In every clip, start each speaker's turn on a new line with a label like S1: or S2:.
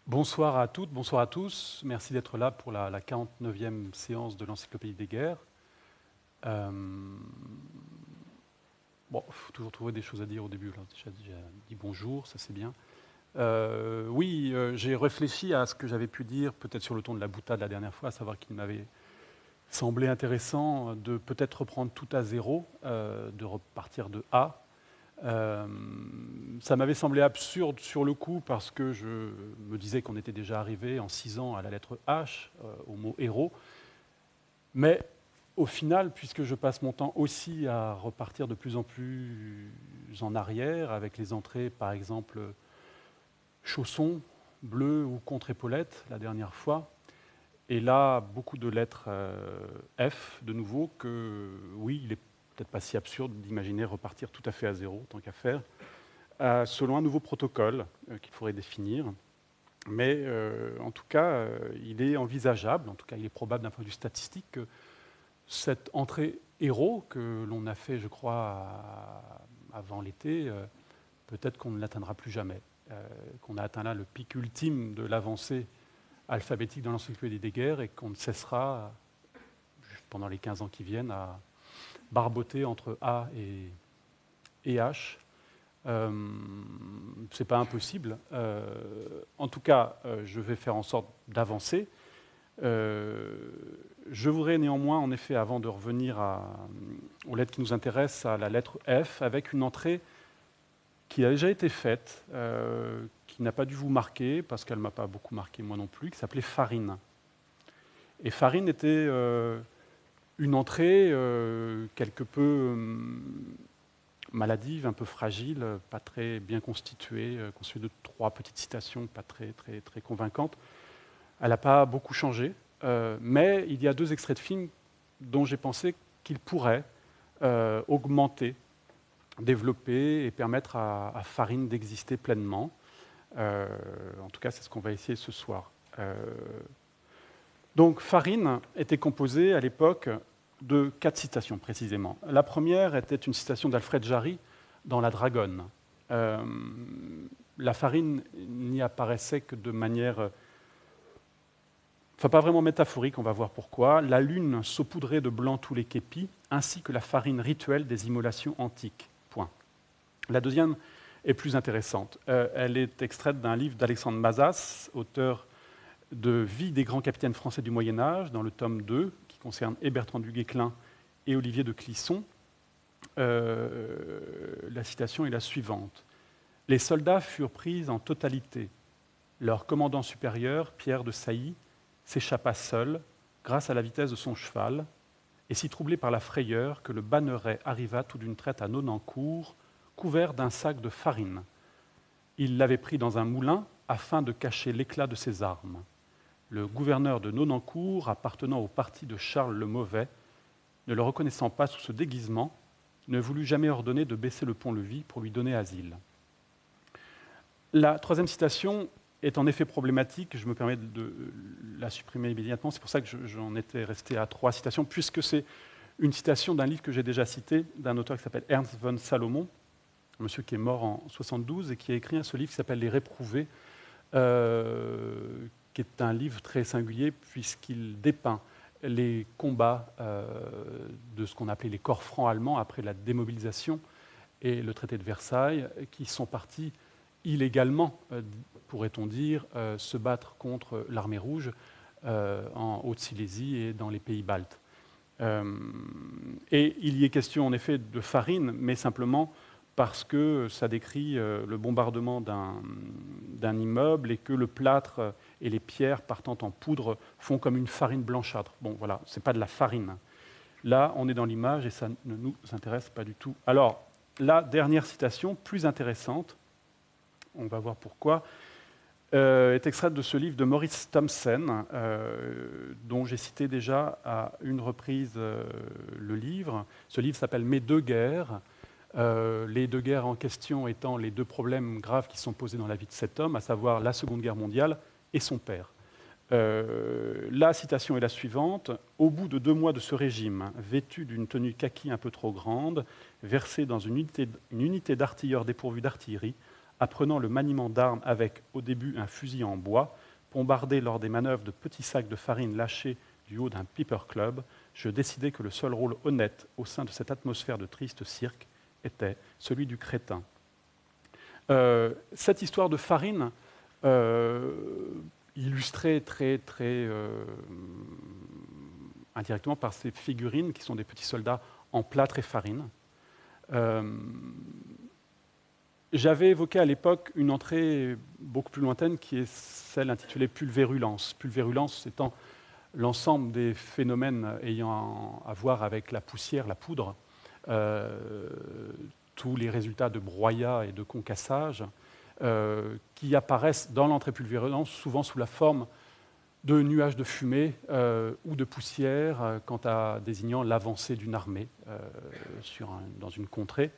S1: Bonsoir à toutes, bonsoir à tous. Merci d'être là pour la 49e séance de l'Encyclopédie des guerres. Euh, Bon, il faut toujours trouver des choses à dire au début. Là. Déjà dit bonjour, ça c'est bien. J'ai réfléchi à ce que j'avais pu dire, peut-être sur le ton de la boutade la dernière fois, à savoir qu'il m'avait semblé intéressant de peut-être reprendre tout à zéro, de repartir de A. Ça m'avait semblé absurde sur le coup parce que je me disais qu'on était déjà arrivé en 6 ans à la lettre H, au mot héros. Mais au final, puisque je passe mon temps aussi à repartir de plus en plus en arrière, avec les entrées par exemple chaussons, bleu ou contre-épaulette la dernière fois, et là beaucoup de lettres F de nouveau, que oui, il est peut-être pas si absurde d'imaginer repartir tout à fait à zéro, tant qu'à faire. Selon un nouveau protocole qu'il faudrait définir. Mais en tout cas, il est envisageable, en tout cas il est probable d'un point de vue statistique, que cette entrée héros que l'on a fait, je crois, avant l'été, peut-être qu'on ne l'atteindra plus jamais. Qu'on a atteint là le pic ultime de l'avancée alphabétique dans l'encyclopédie des guerres et qu'on ne cessera, pendant les 15 ans qui viennent, à barboter entre A et H. C'est pas impossible. En tout cas, je vais faire en sorte d'avancer. Je voudrais néanmoins, en effet, avant de revenir aux lettres qui nous intéressent, à la lettre F, avec une entrée qui a déjà été faite, qui n'a pas dû vous marquer, parce qu'elle ne m'a pas beaucoup marqué moi non plus, qui s'appelait Farine. Et Farine était une entrée quelque peu maladive, un peu fragile, pas très bien constituée, constituée de 3 petites citations pas très convaincantes. Elle n'a pas beaucoup changé, mais il y a 2 extraits de films dont j'ai pensé qu'ils pourraient augmenter, développer et permettre à Farine d'exister pleinement. En tout cas, c'est ce qu'on va essayer ce soir. Donc Farine était composée à l'époque de 4 citations précisément. La première était une citation d'Alfred Jarry dans La Dragonne. La farine n'y apparaissait que de manière, pas vraiment métaphorique, on va voir pourquoi. La lune saupoudrait de blanc tous les képis, ainsi que la farine rituelle des immolations antiques. Point. La deuxième est plus intéressante. Elle est extraite d'un livre d'Alexandre Mazas, auteur de Vie des grands capitaines français du Moyen-Âge, dans le tome 2, qui concerne et Bertrand du Guesclin et Olivier de Clisson. La citation est la suivante. « Les soldats furent pris en totalité. Leur commandant supérieur, Pierre de Sailly, s'échappa seul, grâce à la vitesse de son cheval, et si troublé par la frayeur que le banneret arriva tout d'une traite à Nonancourt, couvert d'un sac de farine. Il l'avait pris dans un moulin afin de cacher l'éclat de ses armes. Le gouverneur de Nonancourt, appartenant au parti de Charles le Mauvais, ne le reconnaissant pas sous ce déguisement, ne voulut jamais ordonner de baisser le pont-levis pour lui donner asile. » La troisième citation est en effet problématique, je me permets de la supprimer immédiatement, c'est pour ça que j'en étais resté à 3 citations, puisque c'est une citation d'un livre que j'ai déjà cité, d'un auteur qui s'appelle Ernst von Salomon, un monsieur qui est mort en 1972 et qui a écrit ce livre qui s'appelle Les Réprouvés, qui est un livre très singulier puisqu'il dépeint les combats de ce qu'on appelait les corps francs allemands après la démobilisation et le traité de Versailles, qui sont partis illégalement, pourrait-on dire, se battre contre l'armée rouge en Haute-Silésie et dans les pays baltes. Et il y est question en effet de farine, mais simplement parce que ça décrit le bombardement d'un immeuble et que le plâtre et les pierres partant en poudre font comme une farine blanchâtre. Bon, voilà, ce n'est pas de la farine. Là, on est dans l'image et ça ne nous intéresse pas du tout. Alors, la dernière citation, plus intéressante, on va voir pourquoi, est extraite de ce livre de Maurice Thomsen, dont j'ai cité déjà à une reprise le livre. Ce livre s'appelle « Mes 2 guerres ». Les 2 guerres en question étant les 2 problèmes graves qui sont posés dans la vie de cet homme, à savoir la Seconde Guerre mondiale et son père. La citation est la suivante. « Au bout de 2 mois de ce régime, vêtu d'une tenue kaki un peu trop grande, versé dans une unité d'artilleurs dépourvue d'artillerie, apprenant le maniement d'armes avec, au début, un fusil en bois, bombardé lors des manœuvres de petits sacs de farine lâchés du haut d'un Piper Club, je décidai que le seul rôle honnête au sein de cette atmosphère de triste cirque était celui du crétin. Cette histoire de farine, illustrée très indirectement par ces figurines qui sont des petits soldats en plâtre et farine. J'avais évoqué à l'époque une entrée beaucoup plus lointaine qui est celle intitulée pulvérulence. Pulvérulence étant l'ensemble des phénomènes ayant à voir avec la poussière, la poudre, tous les résultats de broyat et de concassage qui apparaissent dans l'entrée pulvérulence souvent sous la forme de nuages de fumée ou de poussière quant à désignant l'avancée d'une armée dans une contrée.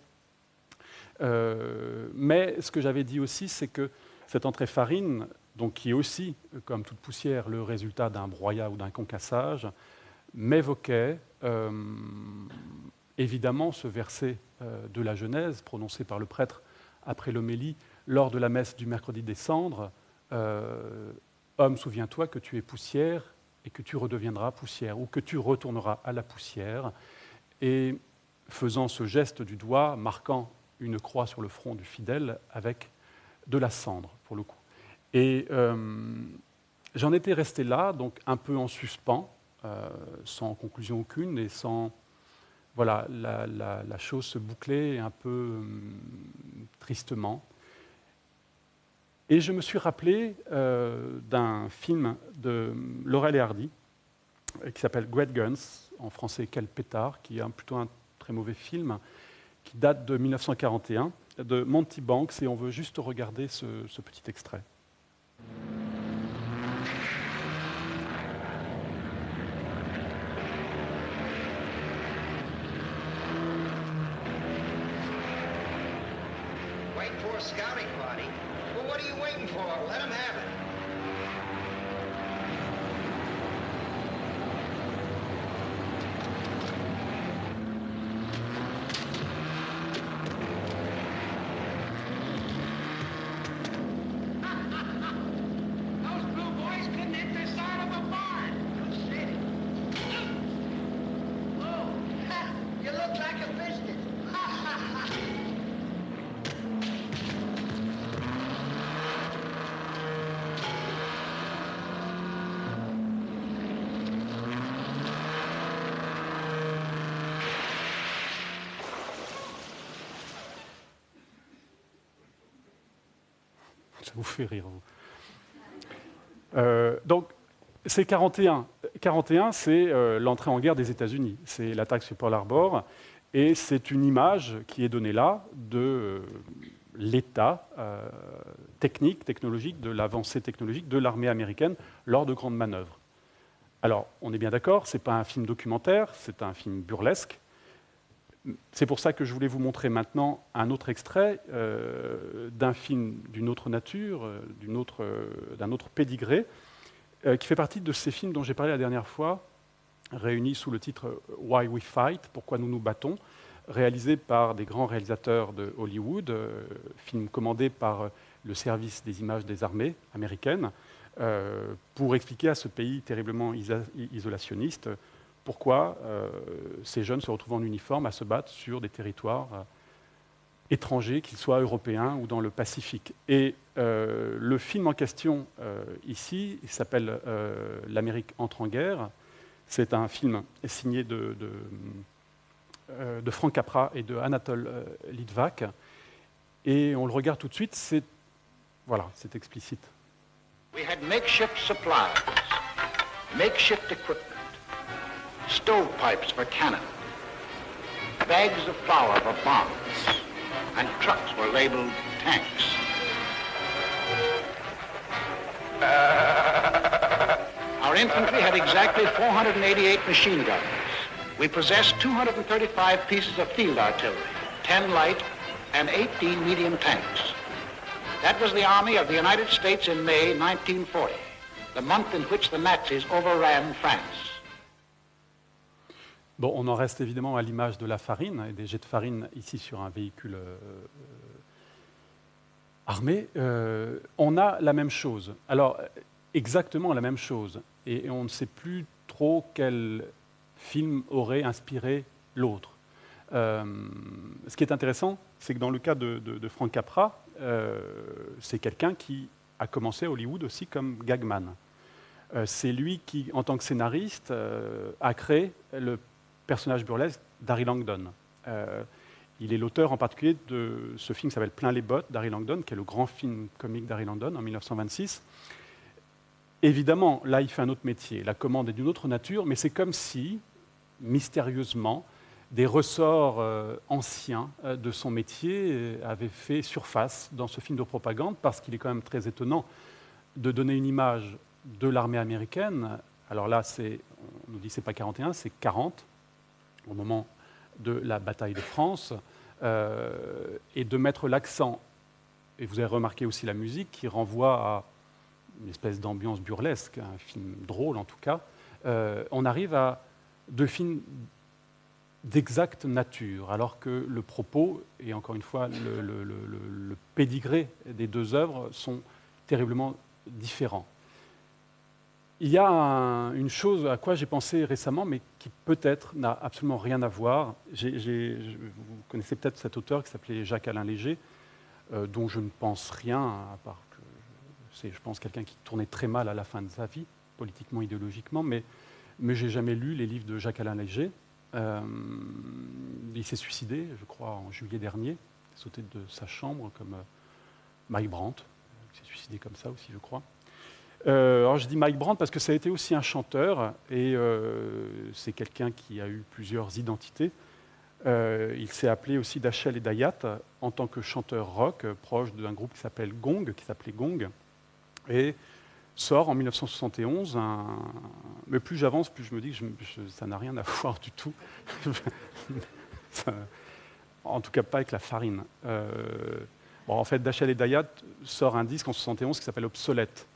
S1: Mais ce que j'avais dit aussi, c'est que cette entrée farine, donc qui est aussi, comme toute poussière, le résultat d'un broyat ou d'un concassage, m'évoquait évidemment ce verset de la Genèse prononcé par le prêtre après l'homélie lors de la messe du mercredi des cendres. Homme, souviens-toi que tu es poussière et que tu redeviendras poussière, ou que tu retourneras à la poussière. Et faisant ce geste du doigt, marquant une croix sur le front du fidèle avec de la cendre, pour le coup. Et j'en étais resté là, donc un peu en suspens, sans conclusion aucune, et sans... Voilà, la chose se bouclait un peu tristement. Et je me suis rappelé d'un film de Laurel et Hardy, qui s'appelle Great Guns, en français Quel pétard, qui est plutôt un très mauvais film, qui date de 1941, de Monty Banks, et on veut juste regarder ce petit extrait.
S2: Wait for a scouting party? Well, what are you waiting for? Let them have it. Those blue boys couldn't hit the side of a barn. No shit. Oh, you look like a biscuit.
S1: Ça vous fait rire, vous. Donc, c'est 41. 41, c'est l'entrée en guerre des États-Unis. C'est l'attaque sur Pearl Harbor. Et c'est une image qui est donnée là de l'état technique, technologique, de l'avancée technologique de l'armée américaine lors de grandes manœuvres. Alors, on est bien d'accord, ce n'est pas un film documentaire, c'est un film burlesque. C'est pour ça que je voulais vous montrer maintenant un autre extrait d'un film d'une autre nature, d'un autre pédigré, qui fait partie de ces films dont j'ai parlé la dernière fois, réunis sous le titre « Why We Fight », « Pourquoi nous nous battons », réalisé par des grands réalisateurs de Hollywood, film commandé par le service des images des armées américaines, pour expliquer à ce pays terriblement isolationniste pourquoi ces jeunes se retrouvent en uniforme à se battre sur des territoires étrangers, qu'ils soient européens ou dans le Pacifique. Et le film en question, ici, il s'appelle « L'Amérique entre en guerre ». C'est un film signé de Frank Capra et de Anatole Litvak. Et on le regarde tout de suite, c'est explicite.
S2: We had makeshift supplies, makeshift equipment, stovepipes for cannon, bags of flour for bombs, and trucks were labeled tanks. Our infantry had exactly 488 machine guns. We possessed 235 pieces of field artillery, 10 light and 18 medium tanks. That was the Army of the United States in May 1940, the month in which the Nazis overran France.
S1: Bon, on en reste évidemment à l'image de la farine et des jets de farine ici sur un véhicule Armée, on a la même chose. Alors, exactement la même chose. Et on ne sait plus trop quel film aurait inspiré l'autre. Ce qui est intéressant, c'est que dans le cas de Frank Capra, c'est quelqu'un qui a commencé à Hollywood aussi comme gagman. C'est lui qui, en tant que scénariste, a créé le personnage burlesque d'Harry Langdon. Il est l'auteur en particulier de ce film qui s'appelle Plein les bottes d'Harry Langdon, qui est le grand film comique d'Harry Langdon en 1926. Évidemment, là, il fait un autre métier. La commande est d'une autre nature, mais c'est comme si, mystérieusement, des ressorts anciens de son métier avaient fait surface dans ce film de propagande, parce qu'il est quand même très étonnant de donner une image de l'armée américaine. Alors là, on nous dit que ce n'est pas 41, c'est 40, au moment de la bataille de France, et de mettre l'accent, et vous avez remarqué aussi la musique, qui renvoie à une espèce d'ambiance burlesque, un film drôle en tout cas. On arrive à deux films d'exacte nature, alors que le propos, et encore une fois le pédigré des deux œuvres sont terriblement différents. Il y a une chose à quoi j'ai pensé récemment, mais qui peut-être n'a absolument rien à voir. Vous connaissez peut-être cet auteur qui s'appelait Jacques-Alain Léger, dont je ne pense rien, à part que c'est, je pense, quelqu'un qui tournait très mal à la fin de sa vie, politiquement, idéologiquement, mais je n'ai jamais lu les livres de Jacques-Alain Léger. Il s'est suicidé, je crois, en juillet dernier. Il est sauté de sa chambre, comme Mike Brandt, qui s'est suicidé comme ça aussi, je crois. Alors je dis Mike Brandt parce que ça a été aussi un chanteur, et c'est quelqu'un qui a eu plusieurs identités. Il s'est appelé aussi Dachel et Dayat en tant que chanteur rock, proche d'un groupe qui s'appelait Gong, et sort en 1971 mais plus j'avance, plus je me dis que ça n'a rien à voir du tout. En tout cas pas avec la farine. En fait, Dachel et Dayat sort un disque en 1971 qui s'appelle Obsolète,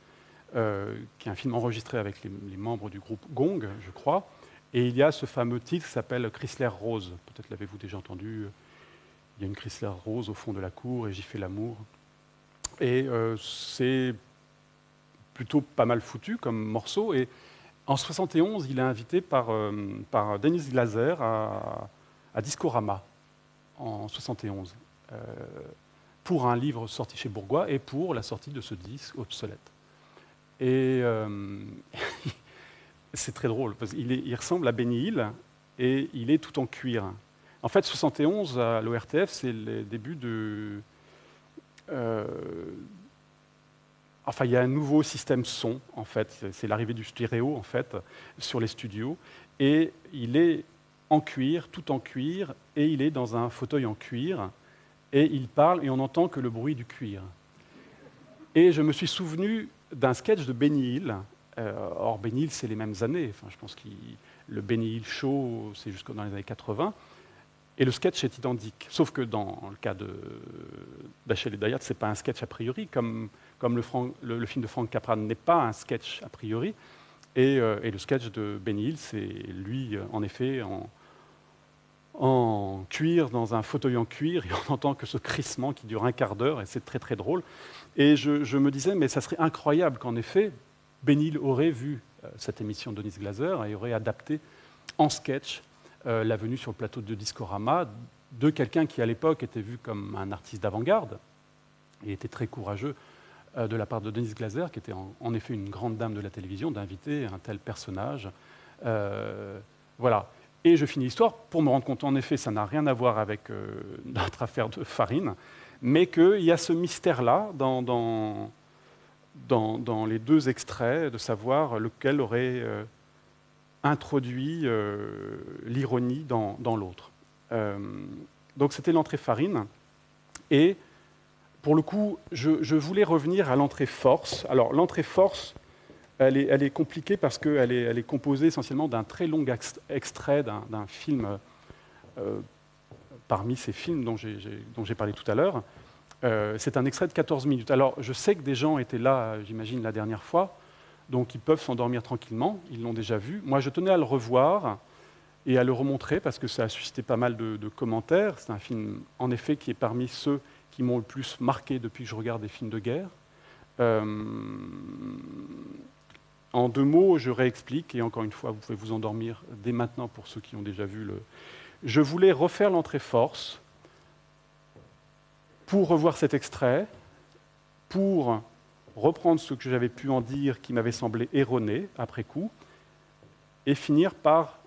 S1: qui est un film enregistré avec les membres du groupe Gong, je crois. Et il y a ce fameux titre qui s'appelle Chrysler Rose. Peut-être l'avez-vous déjà entendu. Il y a une Chrysler Rose au fond de la cour et j'y fais l'amour. Et c'est plutôt pas mal foutu comme morceau. Et en 1971, il est invité par Dennis Glaser à Discorama, en 1971, pour un livre sorti chez Bourgois et pour la sortie de ce disque Obsolète. Et c'est très drôle, parce qu'il ressemble à Benny Hill, et il est tout en cuir. En fait, 71, à l'ORTF, c'est le début de... Enfin, il y a un nouveau système son, en fait. C'est l'arrivée du stéréo, en fait, sur les studios. Et il est en cuir, tout en cuir, et il est dans un fauteuil en cuir, et il parle, et on n'entend que le bruit du cuir. Et je me suis souvenu d'un sketch de Benny Hill. Or, Benny Hill, c'est les mêmes années. Enfin, je pense que le Benny Hill Show, c'est jusqu'aux dans les années 80. Et le sketch est identique. Sauf que dans le cas d'Achel et Dayat, ce n'est pas un sketch a priori, comme le film de Frank Capra n'est pas un sketch a priori. Et le sketch de Benny Hill, c'est lui, en effet, en cuir, dans un fauteuil en cuir, et on entend que ce crissement qui dure un quart d'heure, et c'est très très drôle. Et je me disais, mais ça serait incroyable qu'en effet, Benny Hill aurait vu cette émission de Dennis Glaser et aurait adapté en sketch la venue sur le plateau de Discorama de quelqu'un qui, à l'époque, était vu comme un artiste d'avant-garde et était très courageux de la part de Dennis Glaser, qui était en effet une grande dame de la télévision, d'inviter un tel personnage. Voilà. Et je finis l'histoire pour me rendre compte, en effet, ça n'a rien à voir avec notre affaire de farine, mais qu'il y a ce mystère-là dans les deux extraits, de savoir lequel aurait introduit l'ironie dans l'autre. Donc c'était l'entrée farine. Et pour le coup, je voulais revenir à l'entrée force. Alors l'entrée force, elle est compliquée parce qu'elle est composée essentiellement d'un très long extrait d'un film, parmi ces films dont j'ai parlé tout à l'heure. C'est un extrait de 14 minutes. Alors je sais que des gens étaient là, j'imagine, la dernière fois, donc ils peuvent s'endormir tranquillement, ils l'ont déjà vu. Moi, je tenais à le revoir et à le remontrer parce que ça a suscité pas mal de commentaires. C'est un film, en effet, qui est parmi ceux qui m'ont le plus marqué depuis que je regarde des films de guerre. En 2 mots, je réexplique, et encore une fois, vous pouvez vous endormir dès maintenant pour ceux qui ont déjà vu le... Je voulais refaire l'entrée force pour revoir cet extrait, pour reprendre ce que j'avais pu en dire qui m'avait semblé erroné après coup, et finir par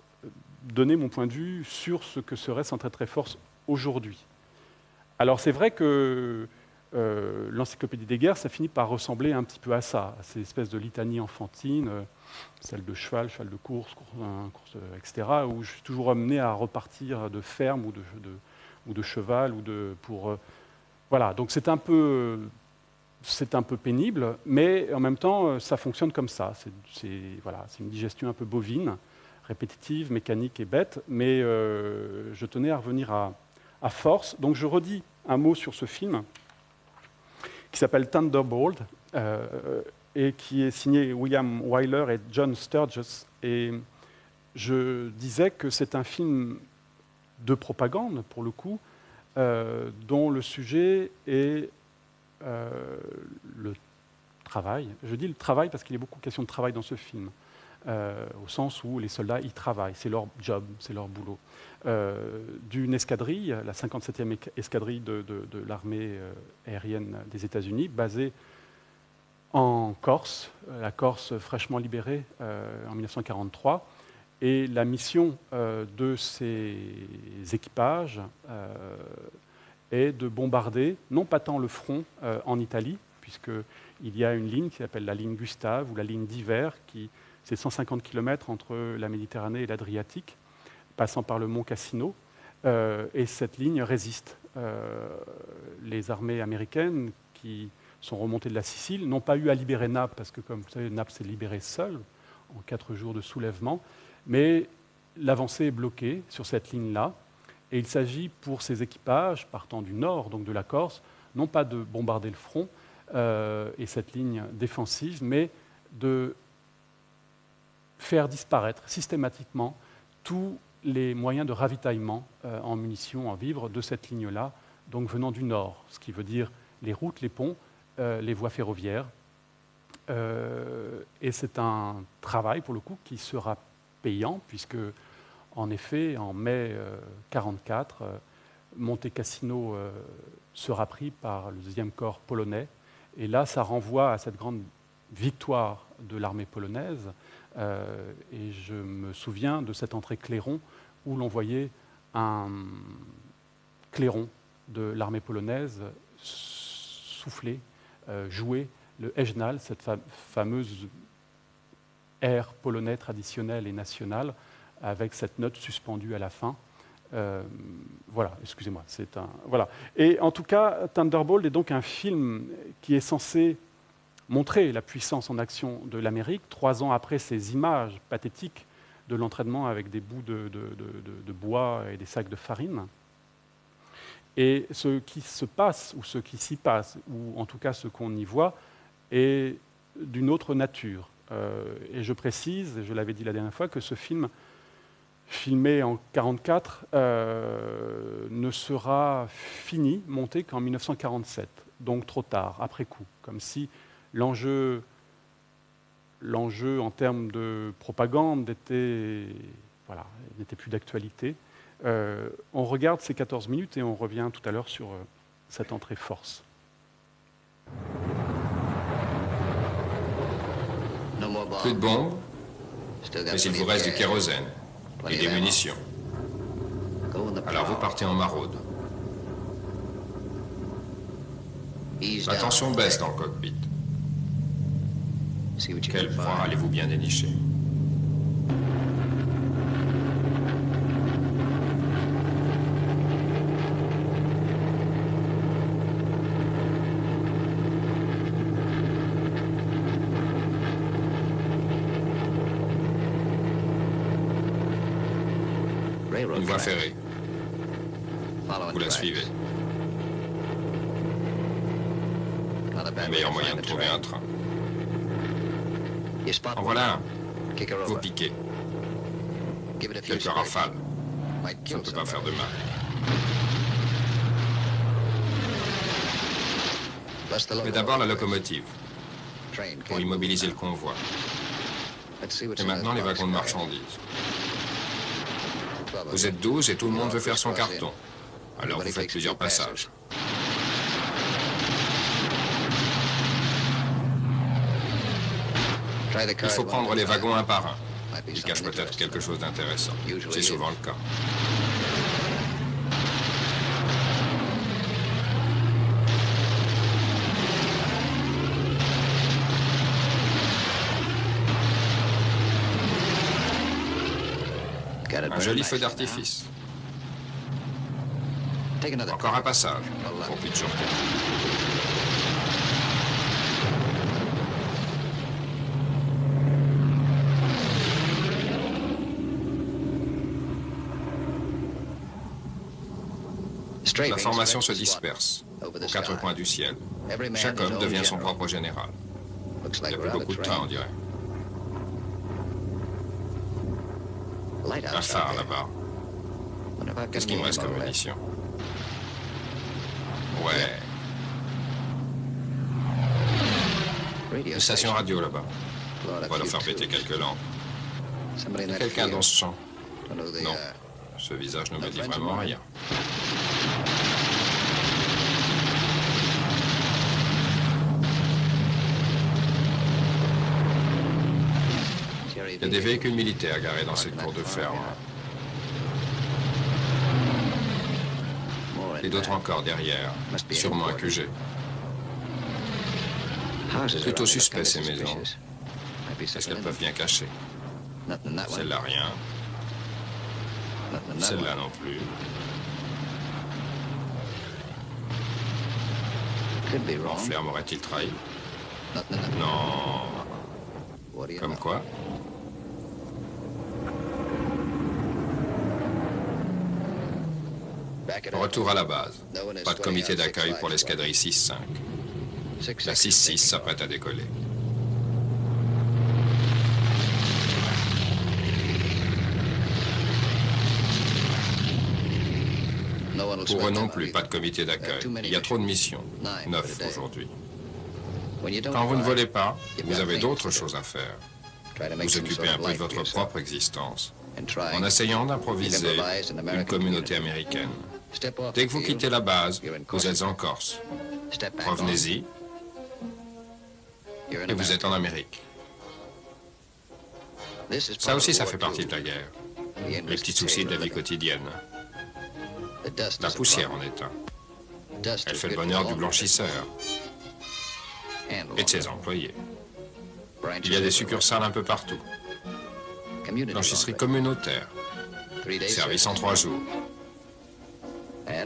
S1: donner mon point de vue sur ce que serait cette entrée force aujourd'hui. Alors c'est vrai que l'encyclopédie des guerres, ça finit par ressembler un petit peu à ça, à ces espèces de litanies enfantines, celle de cheval de course, etc., où je suis toujours amené à repartir de ferme ou de cheval, voilà, donc c'est un peu pénible, mais en même temps, ça fonctionne comme ça. C'est une digestion un peu bovine, répétitive, mécanique et bête, mais je tenais à revenir à force. Donc je redis un mot sur ce film, qui s'appelle Thunderbolt, et qui est signé William Wyler et John Sturges. Et je disais que c'est un film de propagande, pour le coup, dont le sujet est le travail. Je dis le travail parce qu'il y a beaucoup de questions de travail dans ce film, au sens où les soldats y travaillent, c'est leur job, c'est leur boulot. D'une escadrille, la 57e escadrille de l'armée aérienne des États-Unis, basée en Corse, la Corse fraîchement libérée en 1943. Et la mission de ces équipages est de bombarder, non pas tant le front en Italie, puisqu'il y a une ligne qui s'appelle la ligne Gustave ou la ligne d'Hiver, c'est 150 km entre la Méditerranée et l'Adriatique, passant par le mont Cassino, et cette ligne résiste. Les armées américaines qui sont remontées de la Sicile n'ont pas eu à libérer Naples, parce que, comme vous savez, Naples s'est libérée seule en 4 jours de soulèvement, mais l'avancée est bloquée sur cette ligne-là, et il s'agit pour ces équipages, partant du nord, donc de la Corse, non pas de bombarder le front et cette ligne défensive, mais de faire disparaître systématiquement tous les moyens de ravitaillement en munitions, en vivres de cette ligne-là, donc venant du nord, ce qui veut dire les routes, les ponts, les voies ferroviaires. Et c'est un travail, pour le coup, qui sera payant, puisque, en effet, en mai 1944, Monte Cassino sera pris par le 2e corps polonais, et là, ça renvoie à cette grande victoire de l'armée polonaise, et je me souviens de cette entrée clairon où l'on voyait un clairon de l'armée polonaise souffler, jouer le hejnal, cette fameuse air polonais traditionnel et national, avec cette note suspendue à la fin. Voilà, excusez-moi. Voilà. Et en tout cas, Thunderbolt est donc un film qui est censé montrer la puissance en action de l'Amérique, 3 ans après ces images pathétiques de l'entraînement avec des bouts de bois et des sacs de farine. Et ce qui se passe, ou ce qui s'y passe, ou en tout cas ce qu'on y voit, est d'une autre nature. Et je précise, et je l'avais dit la dernière fois, que ce film, filmé en 1944, ne sera fini, monté qu'en 1947, donc trop tard, après coup, comme si l'enjeu en termes de propagande n'était plus d'actualité. On regarde ces 14 minutes et on revient tout à l'heure sur cette entrée force.
S3: Plus de bombes, mais il vous reste du kérosène et des munitions. Alors vous partez en maraude. La tension baisse dans le cockpit. Quelle proie allez-vous bien dénicher? Une voie ferrée. Vous la suivez. Le meilleur moyen de trouver un train. En voilà un. Vous piquez. Quelques rafales. Ça ne peut pas faire de mal. Mais d'abord la locomotive, pour immobiliser le convoi. Et maintenant les wagons de marchandises. Vous êtes 12 et tout le monde veut faire son carton. Alors vous faites plusieurs passages. Il faut prendre les wagons un par un. Ils cachent peut-être quelque chose d'intéressant. C'est souvent le cas. Un joli feu d'artifice. Encore un passage, pour plus de sûreté. L'information se disperse aux quatre coins du ciel. Chaque homme devient son propre général. Il n'y a plus beaucoup de train, on dirait. Un phare là-bas. Qu'est-ce qu'il me reste comme munition? Ouais. Une station radio là-bas. On va leur faire péter quelques lampes. Quelqu'un dans ce champ? Non. Ce visage ne me dit vraiment rien. Il y a des véhicules militaires garés dans cette cour de ferme. Et d'autres encore derrière, sûrement un QG. Plutôt suspect ces maisons. Est-ce qu'elles peuvent bien cacher? Celle-là rien. Celle-là non plus. L'enfer m'aurait-il trahi? Non. Comme quoi? Retour à la base. Pas de comité d'accueil pour l'escadrille 6-5. La 6-6 s'apprête à décoller. Pour eux non plus, pas de comité d'accueil. Il y a trop de missions. 9 aujourd'hui. Quand vous ne volez pas, vous avez d'autres choses à faire. Vous occupez un peu de votre propre existence, en essayant d'improviser une communauté américaine. Dès que vous quittez la base, vous êtes en Corse. Revenez-y, et vous êtes en Amérique. Ça aussi, ça fait partie de la guerre. Les petits soucis de la vie quotidienne. La poussière en est un. Elle fait le bonheur du blanchisseur et de ses employés. Il y a des succursales un peu partout. Blanchisserie communautaire. Service en 3 jours.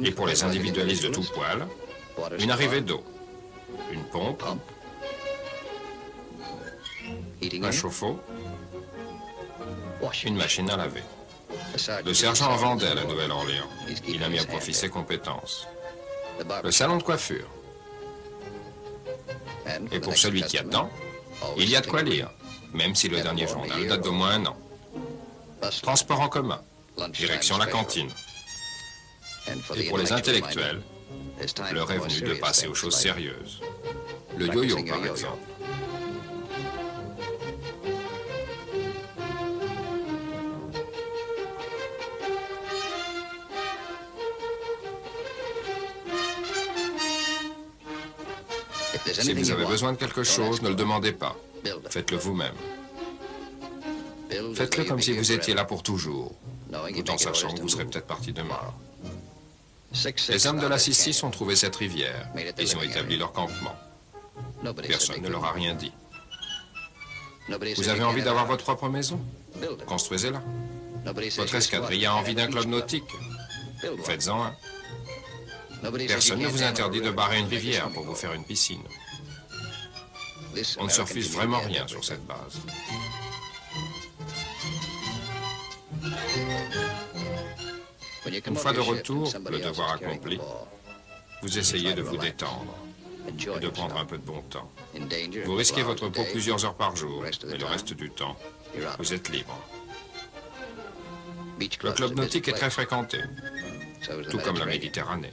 S3: Et pour les individualistes de tout poil, une arrivée d'eau, une pompe, un chauffe-eau, une machine à laver. Le sergent en vendait à la Nouvelle-Orléans. Il a mis à profit ses compétences. Le salon de coiffure. Et pour celui qui attend, il y a de quoi lire, même si le dernier journal date d'au moins 1 an. Transport en commun, direction la cantine. Et pour les intellectuels, l'heure est venue de passer aux choses sérieuses. Le yo-yo, par exemple. Si vous avez besoin de quelque chose, ne le demandez pas. Faites-le vous-même. Faites-le comme si vous étiez là pour toujours, tout en sachant que vous serez peut-être parti demain. Les hommes de la 6-6 ont trouvé cette rivière. Ils ont établi leur campement. Personne ne leur a rien dit. Vous avez envie d'avoir votre propre maison? Construisez-la. Votre escadrille a envie d'un club nautique? Faites-en un. Personne ne vous interdit de barrer une rivière pour vous faire une piscine. On ne se refuse vraiment rien sur cette base. Une fois de retour, le devoir accompli, vous essayez de vous détendre et de prendre un peu de bon temps. Vous risquez votre peau plusieurs heures par jour, mais le reste du temps, vous êtes libre. Le club nautique est très fréquenté, tout comme la Méditerranée.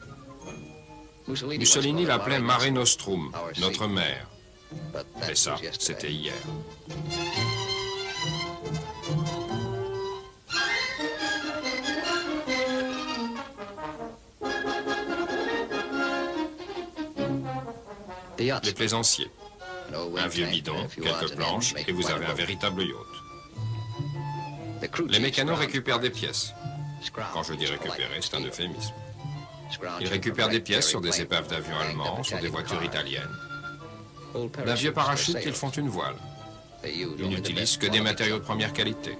S3: Mussolini l'appelait Mare Nostrum, notre mer. Mais ça, c'était hier. Les plaisanciers. Un vieux bidon, quelques planches, et vous avez un véritable yacht. Les mécanos récupèrent des pièces. Quand je dis récupérer, c'est un euphémisme. Ils récupèrent des pièces sur des épaves d'avions allemands, sur des voitures italiennes. D'un vieux parachute, ils font une voile. Ils n'utilisent que des matériaux de première qualité.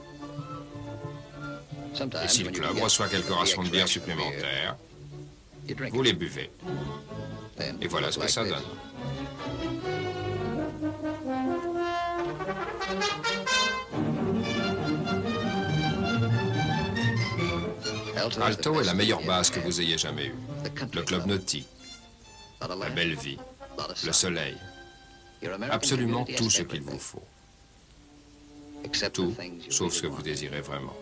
S3: Et si le club reçoit quelques rations de bière supplémentaires, vous les buvez. Et voilà ce que ça donne. Alto est la meilleure base que vous ayez jamais eue. Le club nautique, la belle vie, le soleil, absolument tout ce qu'il vous faut. Tout, sauf ce que vous désirez vraiment.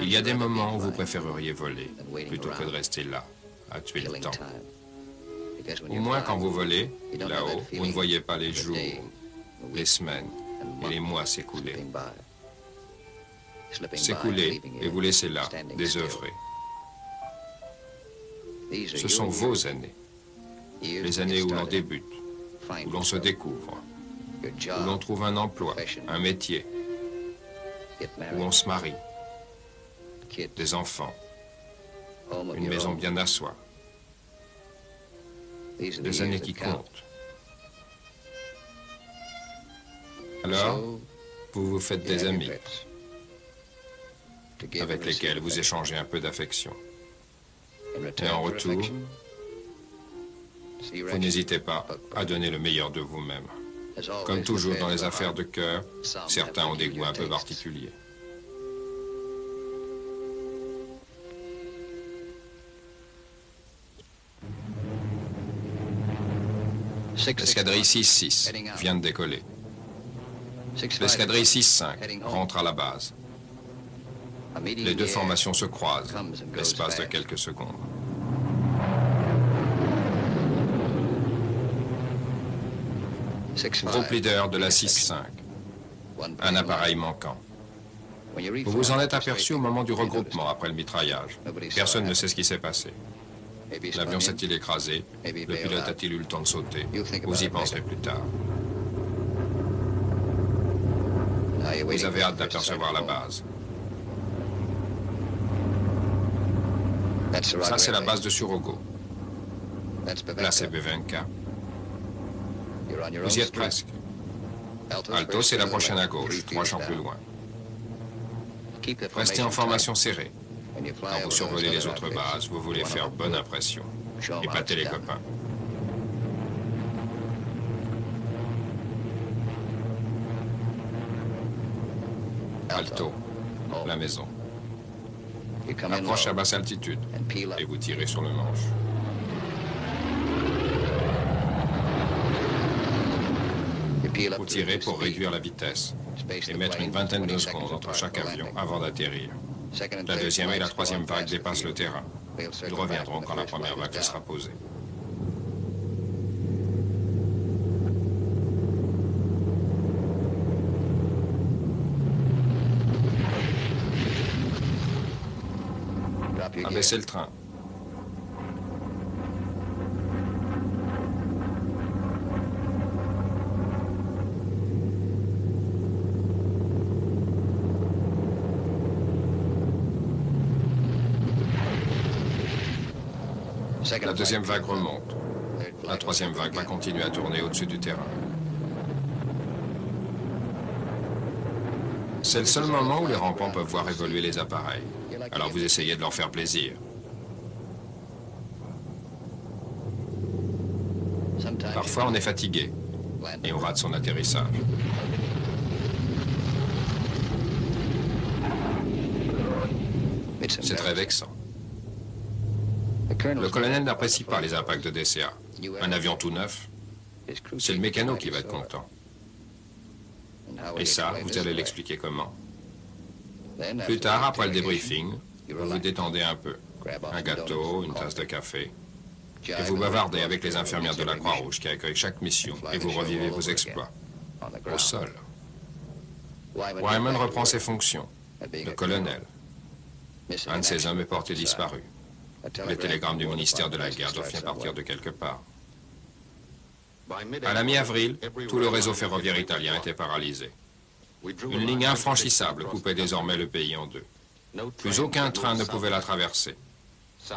S3: Il y a des moments où vous préféreriez voler, plutôt que de rester là, à tuer le temps. Au moins, quand vous volez, là-haut, vous ne voyez pas les jours, les semaines et les mois s'écouler. S'écouler et vous laisser là, désœuvré. Ce sont vos années. Les années où l'on débute, où l'on se découvre, où l'on trouve un emploi, un métier, où on se marie, des enfants, une maison bien à soi. Des années qui comptent. Alors, vous vous faites des amis avec lesquels vous échangez un peu d'affection. Et en retour, vous n'hésitez pas à donner le meilleur de vous-même. Comme toujours dans les affaires de cœur, certains ont des goûts un peu particuliers. L'escadrille 6-6 vient de décoller. L'escadrille 6-5 rentre à la base. Les deux formations se croisent, l'espace de quelques secondes. Groupe leader de la 6-5. Un appareil manquant. Vous vous en êtes aperçu au moment du regroupement après le mitraillage. Personne ne sait ce qui s'est passé. L'avion s'est-il écrasé? Le pilote a-t-il eu le temps de sauter? Vous y penserez plus tard. Vous avez hâte d'apercevoir la base. Ça, c'est la base de Surogo. Là, c'est Bevenka. Vous y êtes presque. Alto, c'est la prochaine à gauche, 3 champs plus loin. Restez en formation serrée. Quand vous survolez les autres bases, vous voulez faire bonne impression. Épatez les copains. Alto, la maison. Approche à basse altitude et vous tirez sur le manche. Vous tirez pour réduire la vitesse et mettre une vingtaine de secondes entre chaque avion avant d'atterrir. La deuxième et la troisième vague dépassent le terrain. Ils reviendront quand la première vague sera posée. Abaissez le train. La deuxième vague remonte. La troisième vague va continuer à tourner au-dessus du terrain. C'est le seul moment où les rampants peuvent voir évoluer les appareils. Alors vous essayez de leur faire plaisir. Parfois on est fatigué et on rate son atterrissage. C'est très vexant. Le colonel n'apprécie pas les impacts de DCA. Un avion tout neuf, c'est le mécano qui va être content. Et ça, vous allez l'expliquer comment? Plus tard, après le débriefing, vous vous détendez un peu. Un gâteau, une tasse de café. Et vous bavardez avec les infirmières de la Croix-Rouge qui accueillent chaque mission et vous revivez vos exploits. Au sol. Wyman reprend ses fonctions de colonel. Un de ses hommes est porté disparu. Les télégrammes du ministère de la Guerre doivent bien partir de quelque part. À la mi-avril, tout le réseau ferroviaire italien était paralysé. Une ligne infranchissable coupait désormais le pays en deux. Plus aucun train ne pouvait la traverser.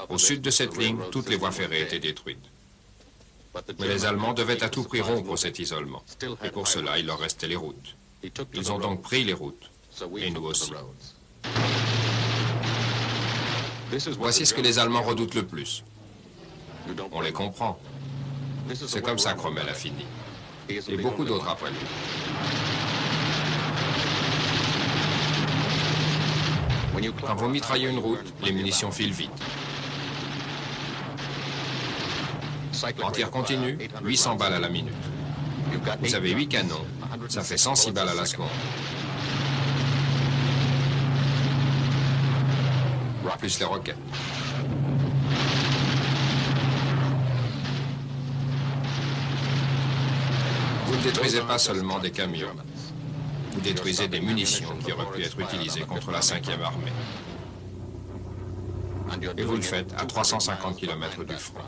S3: Au sud de cette ligne, toutes les voies ferrées étaient détruites. Mais les Allemands devaient à tout prix rompre cet isolement. Et pour cela, il leur restait les routes. Ils ont donc pris les routes. Et nous aussi. Voici ce que les Allemands redoutent le plus. On les comprend. C'est comme ça que Rommel a fini. Et beaucoup d'autres après lui. Quand vous mitraillez une route, les munitions filent vite. En tir continu, 800 balles à la minute. Vous avez 8 canons, ça fait 106 balles à la seconde. Plus les roquettes. Vous ne détruisez pas seulement des camions. Vous détruisez des munitions qui auraient pu être utilisées contre la 5e armée. Et vous le faites à 350 km du front.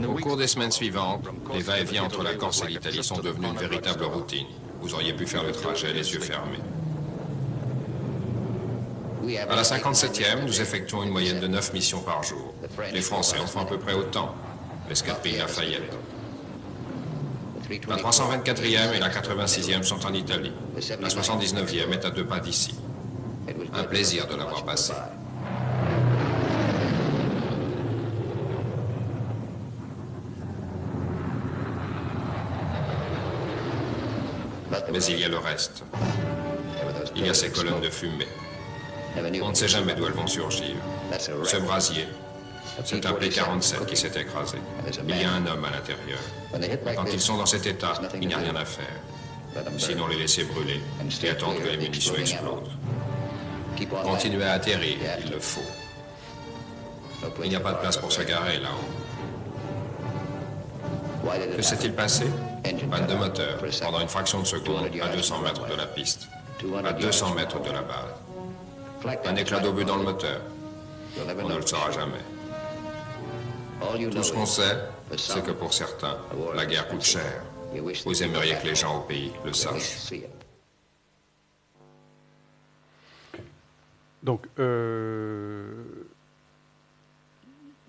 S3: Au cours des semaines suivantes, les va-et-vient entre la Corse et l'Italie sont devenus une véritable routine. Vous auriez pu faire le trajet les yeux fermés. À la 57e, nous effectuons une moyenne de 9 missions par jour. Les Français en font à peu près autant. L'escadrille Lafayette. La 324e et la 86e sont en Italie. La 79e est à 2 pas d'ici. Un plaisir de l'avoir passé. Mais il y a le reste. Il y a ces colonnes de fumée. On ne sait jamais d'où elles vont surgir. Ce brasier, c'est un P-47 qui s'est écrasé. Il y a un homme à l'intérieur. Quand ils sont dans cet état, il n'y a rien à faire. Sinon les laisser brûler et attendre que les munitions explosent. Continuer à atterrir, il le faut. Il n'y a pas de place pour se garer là-haut. Que s'est-il passé? Panne de moteur, pendant une fraction de seconde, à 200 mètres de la piste, à 200 mètres de la base. Un éclat d'obus dans le moteur. On ne le saura jamais. Tout ce qu'on sait, c'est que pour certains, la guerre coûte cher. Vous aimeriez que les gens au pays le sachent.
S1: Donc,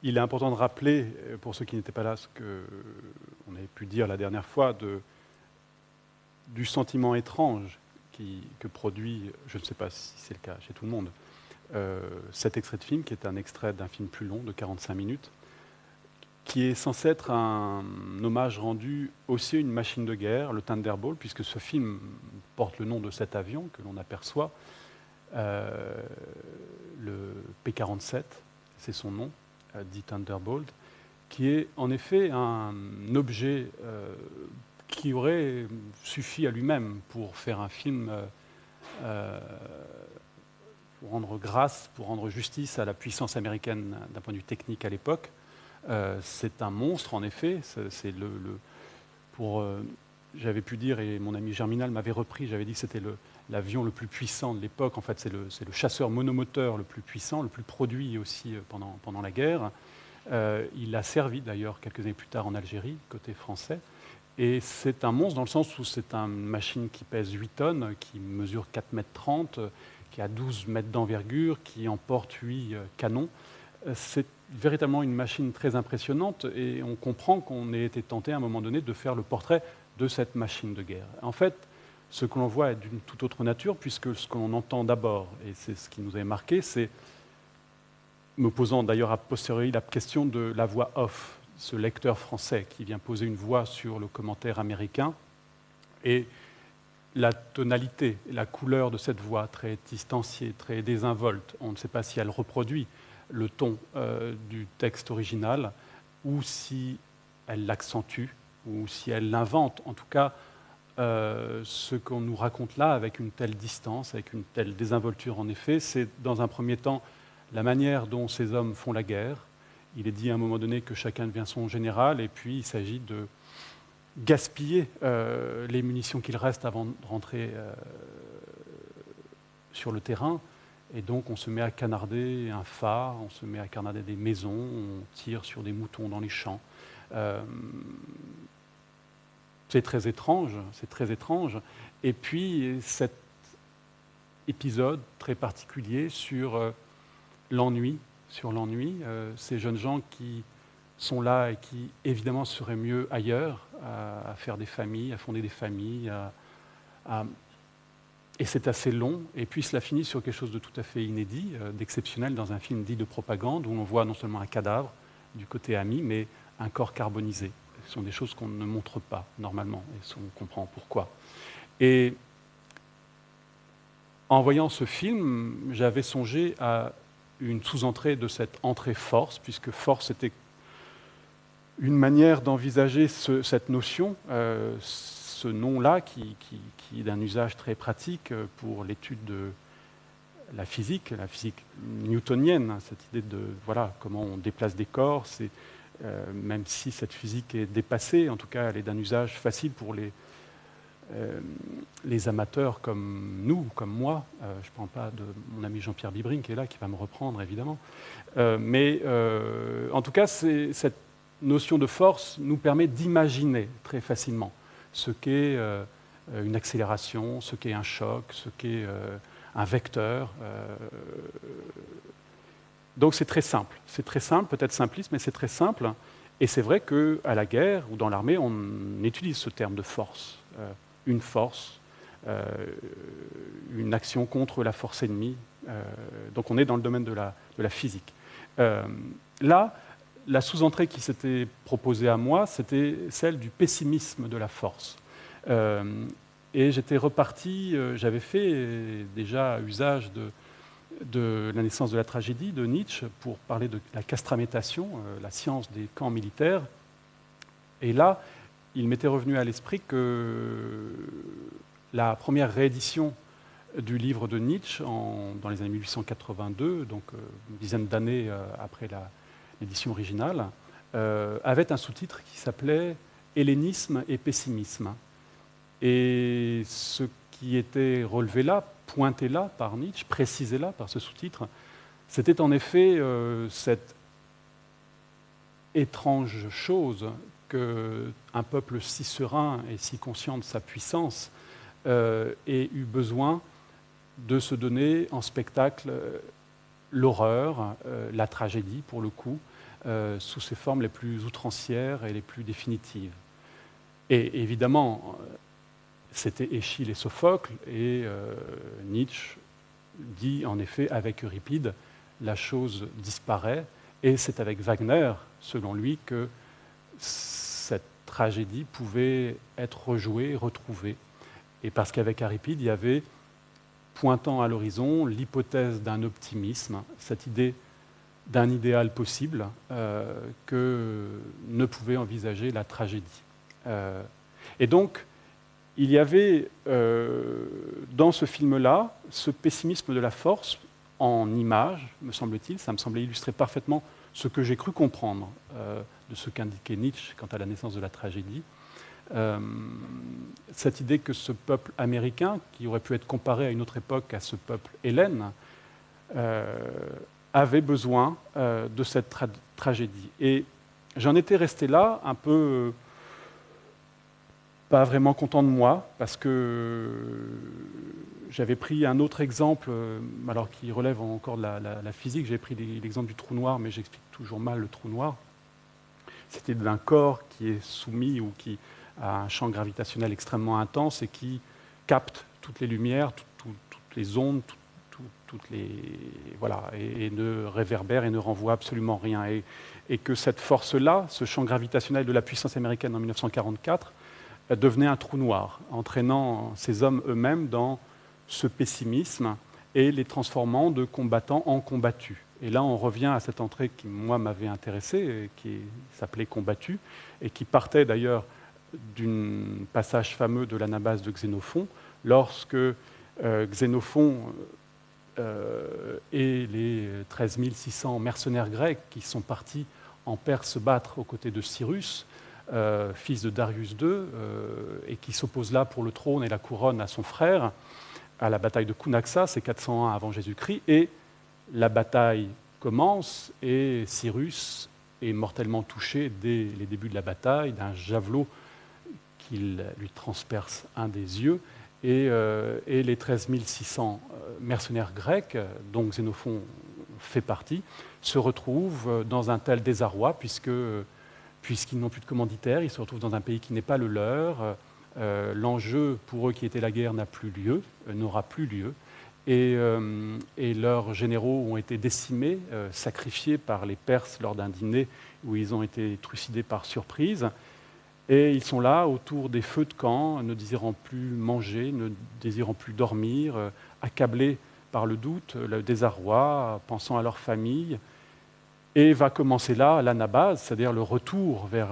S1: il est important de rappeler, pour ceux qui n'étaient pas là, ce qu'on avait pu dire la dernière fois, du sentiment étrange que produit, je ne sais pas si c'est le cas chez tout le monde, cet extrait de film, qui est un extrait d'un film plus long, de 45 minutes, qui est censé être un hommage rendu aussi à une machine de guerre, le Thunderbolt, puisque ce film porte le nom de cet avion que l'on aperçoit, le P-47, c'est son nom, dit Thunderbolt, qui est en effet un objet qui aurait suffi à lui-même pour faire un film, pour rendre grâce, pour rendre justice à la puissance américaine d'un point de vue technique à l'époque. C'est un monstre, en effet. J'avais pu dire, et mon ami Germinal m'avait repris, j'avais dit que c'était l'avion le plus puissant de l'époque. En fait, c'est le chasseur monomoteur le plus puissant, le plus produit aussi pendant la guerre. Il a servi d'ailleurs quelques années plus tard en Algérie, côté français. Et c'est un monstre dans le sens où c'est une machine qui pèse 8 tonnes, qui mesure 4,30 m, qui a 12 mètres d'envergure, qui emporte 8 canons. C'est véritablement une machine très impressionnante et on comprend qu'on ait été tenté à un moment donné de faire le portrait de cette machine de guerre. En fait, ce que l'on voit est d'une toute autre nature, puisque ce que l'on entend d'abord, et c'est ce qui nous avait marqué, c'est, me posant d'ailleurs a posteriori la question de la voix off, ce lecteur français qui vient poser une voix sur le commentaire américain, et la tonalité, la couleur de cette voix très distanciée, très désinvolte, on ne sait pas si elle reproduit le ton du texte original, ou si elle l'accentue, ou si elle l'invente. En tout cas, ce qu'on nous raconte là avec une telle distance, avec une telle désinvolture en effet, c'est dans un premier temps la manière dont ces hommes font la guerre. Il est dit à un moment donné que chacun devient son général, et puis il s'agit de gaspiller les munitions qu'il reste avant de rentrer sur le terrain. Et donc on se met à canarder un phare, on se met à canarder des maisons, on tire sur des moutons dans les champs. C'est très étrange, c'est très étrange. Et puis cet épisode très particulier sur l'ennui, ces jeunes gens qui sont là et qui évidemment seraient mieux ailleurs, à faire des familles, à fonder des familles, et c'est assez long, et puis cela finit sur quelque chose de tout à fait inédit, d'exceptionnel dans un film dit de propagande, où l'on voit non seulement un cadavre du côté ami, mais un corps carbonisé. Ce sont des choses qu'on ne montre pas normalement, et on comprend pourquoi. Et en voyant ce film, j'avais songé à une sous-entrée de cette entrée force, puisque force était une manière d'envisager cette notion, ce nom-là qui est d'un usage très pratique pour l'étude de la physique newtonienne, cette idée de comment on déplace des corps, même si cette physique est dépassée, en tout cas elle est d'un usage facile pour les amateurs comme nous, comme moi. Je ne parle pas de mon ami Jean-Pierre Bibring qui est là, qui va me reprendre évidemment. Mais en tout cas, cette notion de force nous permet d'imaginer très facilement ce qu'est une accélération, ce qu'est un choc, ce qu'est un vecteur. Donc c'est très simple, peut-être simpliste, mais c'est très simple. Et c'est vrai qu'à la guerre ou dans l'armée, on utilise ce terme de force. Une force, une action contre la force ennemie. Donc on est dans le domaine de la physique. Là, la sous-entrée qui s'était proposée à moi, c'était celle du pessimisme de la force. Et j'étais reparti, j'avais fait déjà usage de la naissance de la tragédie de Nietzsche pour parler de la castramétation, la science des camps militaires. Et là, il m'était revenu à l'esprit que la première réédition du livre de Nietzsche dans les années 1882, donc une dizaine d'années après l'édition originale, avait un sous-titre qui s'appelait « Hellénisme et pessimisme ». Et ce qui était relevé là, pointé là par Nietzsche, précisé là par ce sous-titre, c'était en effet cette étrange chose qu'un peuple si serein et si conscient de sa puissance ait eu besoin de se donner en spectacle l'horreur, la tragédie pour le coup, sous ses formes les plus outrancières et les plus définitives. Et évidemment, c'était Échille et Sophocle, et Nietzsche dit en effet avec Euripide, la chose disparaît, et c'est avec Wagner, selon lui, que cette tragédie pouvait être rejouée, retrouvée. Et parce qu'avec Euripide, il y avait, pointant à l'horizon, l'hypothèse d'un optimisme, cette idée d'un idéal possible que ne pouvait envisager la tragédie. Et donc, il y avait dans ce film-là ce pessimisme de la force en images, me semble-t-il. Ça me semblait illustrer parfaitement ce que j'ai cru comprendre de ce qu'indiquait Nietzsche quant à la naissance de la tragédie. Cette idée que ce peuple américain, qui aurait pu être comparé à une autre époque à ce peuple hellène, avait besoin de cette tragédie. Et j'en étais resté là, un peu pas vraiment content de moi, parce que j'avais pris un autre exemple, alors qui relève encore de la physique. J'ai pris l'exemple du trou noir, mais j'explique toujours mal le trou noir. C'était d'un corps qui est soumis ou qui a un champ gravitationnel extrêmement intense et qui capte toutes les lumières, toutes les ondes, toutes les, voilà, et ne réverbère et ne renvoie absolument rien. Et que cette force-là, ce champ gravitationnel de la puissance américaine en 1944, devenait un trou noir, entraînant ces hommes eux-mêmes dans ce pessimisme et les transformant de combattants en combattus. Et là, on revient à cette entrée qui, moi, m'avait intéressé, qui s'appelait « Combattu », et qui partait d'ailleurs d'un passage fameux de l'Anabase de Xénophon, lorsque Xénophon et les 13 600 mercenaires grecs qui sont partis en Perse se battre aux côtés de Cyrus, fils de Darius II, et qui s'oppose là pour le trône et la couronne à son frère, à la bataille de Cunaxa, c'est 401 avant Jésus-Christ, et la bataille commence, et Cyrus est mortellement touché dès les débuts de la bataille d'un javelot qui lui transperce un des yeux, et les 13 600 mercenaires grecs, dont Xénophon fait partie, se retrouvent dans un tel désarroi, puisqu'ils n'ont plus de commanditaires, ils se retrouvent dans un pays qui n'est pas le leur. L'enjeu pour eux qui était la guerre n'aura plus lieu, et leurs généraux ont été décimés, sacrifiés par les Perses lors d'un dîner où ils ont été trucidés par surprise. Et ils sont là, autour des feux de camp, ne désirant plus manger, ne désirant plus dormir, accablés par le doute, le désarroi, pensant à leur famille. Et va commencer là l'anabase, c'est-à-dire le retour vers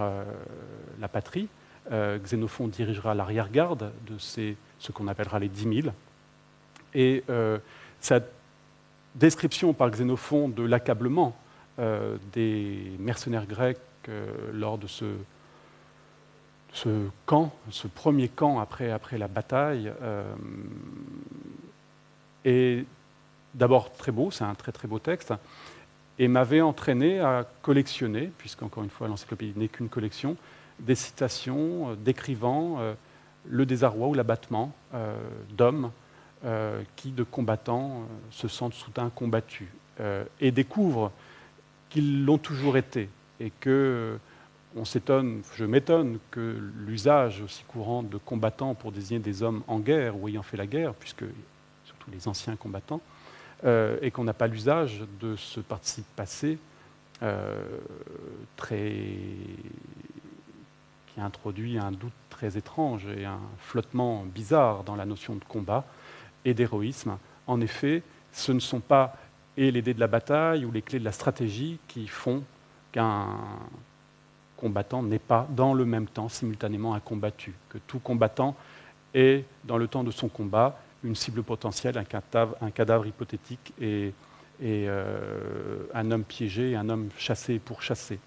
S1: la patrie. Xénophon dirigera l'arrière-garde de ce qu'on appellera les 10 000. Et sa description par Xénophon de l'accablement des mercenaires grecs lors de ce premier camp après la bataille, est d'abord très beau, c'est un très très beau texte, et m'avait entraîné à collectionner, puisqu'encore une fois l'encyclopédie n'est qu'une collection, des citations décrivant le désarroi ou l'abattement d'hommes qui, de combattants, se sentent soudain combattus et découvrent qu'ils l'ont toujours été, et que je m'étonne que l'usage aussi courant de combattants pour désigner des hommes en guerre ou ayant fait la guerre, puisque surtout les anciens combattants, et qu'on n'a pas l'usage de ce participe passé qui introduit un doute très étrange et un flottement bizarre dans la notion de combat et d'héroïsme. En effet, ce ne sont pas les dés de la bataille ou les clés de la stratégie qui font qu'un combattant n'est pas dans le même temps simultanément un combattu, que tout combattant est, dans le temps de son combat, une cible potentielle, un cadavre hypothétique et un homme piégé, un homme chassé et pourchassé.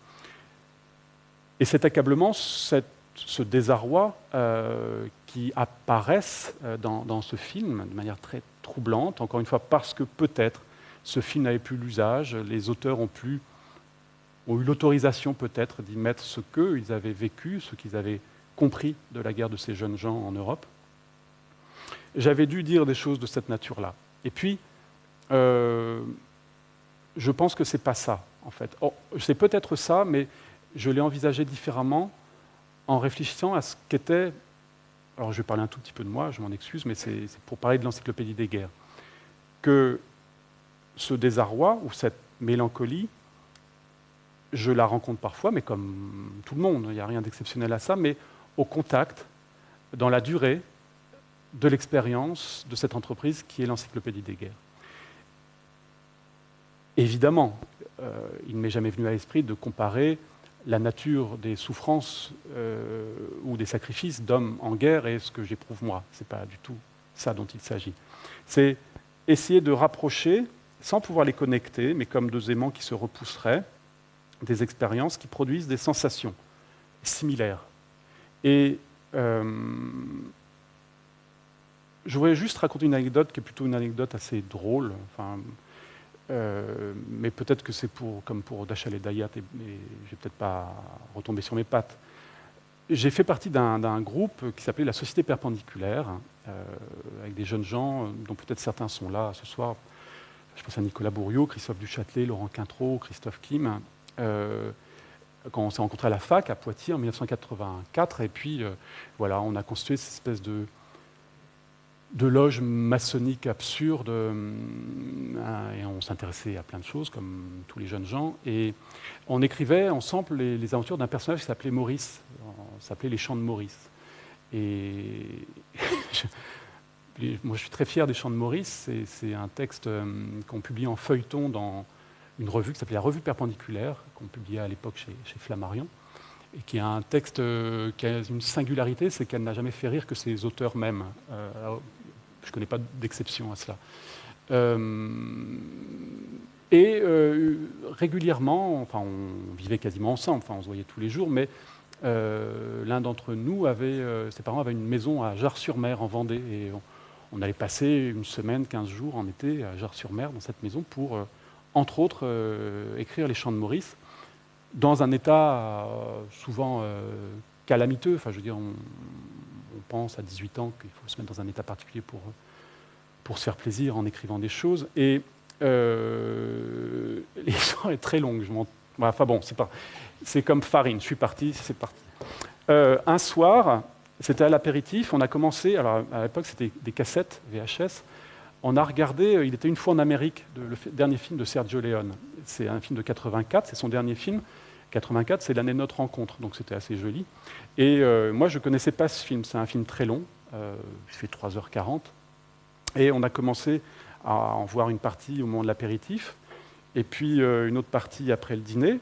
S1: Et cet accablement, ce désarroi qui apparaissent dans ce film de manière très troublante, encore une fois parce que peut-être ce film n'avait plus l'usage, les auteurs ont eu l'autorisation peut-être d'y mettre ce qu'ils avaient vécu, ce qu'ils avaient compris de la guerre de ces jeunes gens en Europe. J'avais dû dire des choses de cette nature-là. Et puis, je pense que ce n'est pas ça, en fait. C'est peut-être ça, mais je l'ai envisagé différemment en réfléchissant à ce qu'était... Alors, je vais parler un tout petit peu de moi, je m'en excuse, mais c'est pour parler de l'encyclopédie des guerres. Que ce désarroi ou cette mélancolie, je la rencontre parfois, mais comme tout le monde, il n'y a rien d'exceptionnel à ça, mais au contact, dans la durée, de l'expérience de cette entreprise qui est l'encyclopédie des guerres. Évidemment, il ne m'est jamais venu à l'esprit de comparer la nature des souffrances ou des sacrifices d'hommes en guerre et ce que j'éprouve moi. Ce n'est pas du tout ça dont il s'agit. C'est essayer de rapprocher, sans pouvoir les connecter, mais comme deux aimants qui se repousseraient, des expériences qui produisent des sensations similaires. Et je voudrais juste raconter une anecdote qui est plutôt une anecdote assez drôle, mais peut-être que c'est comme pour Dachal et Dayat, et je ne vais peut-être pas retomber sur mes pattes. J'ai fait partie d'un groupe qui s'appelait la Société Perpendiculaire, avec des jeunes gens, dont peut-être certains sont là ce soir. Je pense à Nicolas Bourriaud, Christophe Duchâtelet, Laurent Quintreau, Christophe Kim, quand on s'est rencontrés à la fac à Poitiers en 1984, et puis voilà, on a constitué cette espèce de loge maçonnique absurde, et on s'intéressait à plein de choses, comme tous les jeunes gens, et on écrivait ensemble les aventures d'un personnage qui s'appelait Maurice, ça s'appelait Les Chants de Maurice. Et moi, je suis très fier des Chants de Maurice, c'est un texte qu'on publie en feuilleton dans une revue qui s'appelait la Revue Perpendiculaire, qu'on publiait à l'époque chez Flammarion. et qui a un texte qui a une singularité, c'est qu'elle n'a jamais fait rire que ses auteurs mêmes. Je ne connais pas d'exception à cela. Régulièrement, enfin, on vivait quasiment ensemble, enfin, on se voyait tous les jours, mais l'un d'entre nous ses parents avaient une maison à Jars-sur-Mer, en Vendée, et on allait passer une semaine, 15 jours en été à Jars-sur-Mer, dans cette maison, pour, entre autres, écrire les Chants de Maurice, dans un état souvent calamiteux. Enfin, je veux dire, on pense à 18 ans qu'il faut se mettre dans un état particulier pour se faire plaisir en écrivant des choses. Et l'histoire est très longue. Enfin bon, c'est comme farine. Je suis parti, c'est parti. Un soir, c'était à l'apéritif, on a commencé, alors à l'époque c'était des cassettes VHS, on a regardé Il était une fois en Amérique, le dernier film de Sergio Leone. C'est un film de 84, c'est son dernier film. 84, c'est l'année de notre rencontre, donc c'était assez joli. Et moi, je ne connaissais pas ce film, c'est un film très long, il fait 3h40. Et on a commencé à en voir une partie au moment de l'apéritif, et puis une autre partie après le dîner.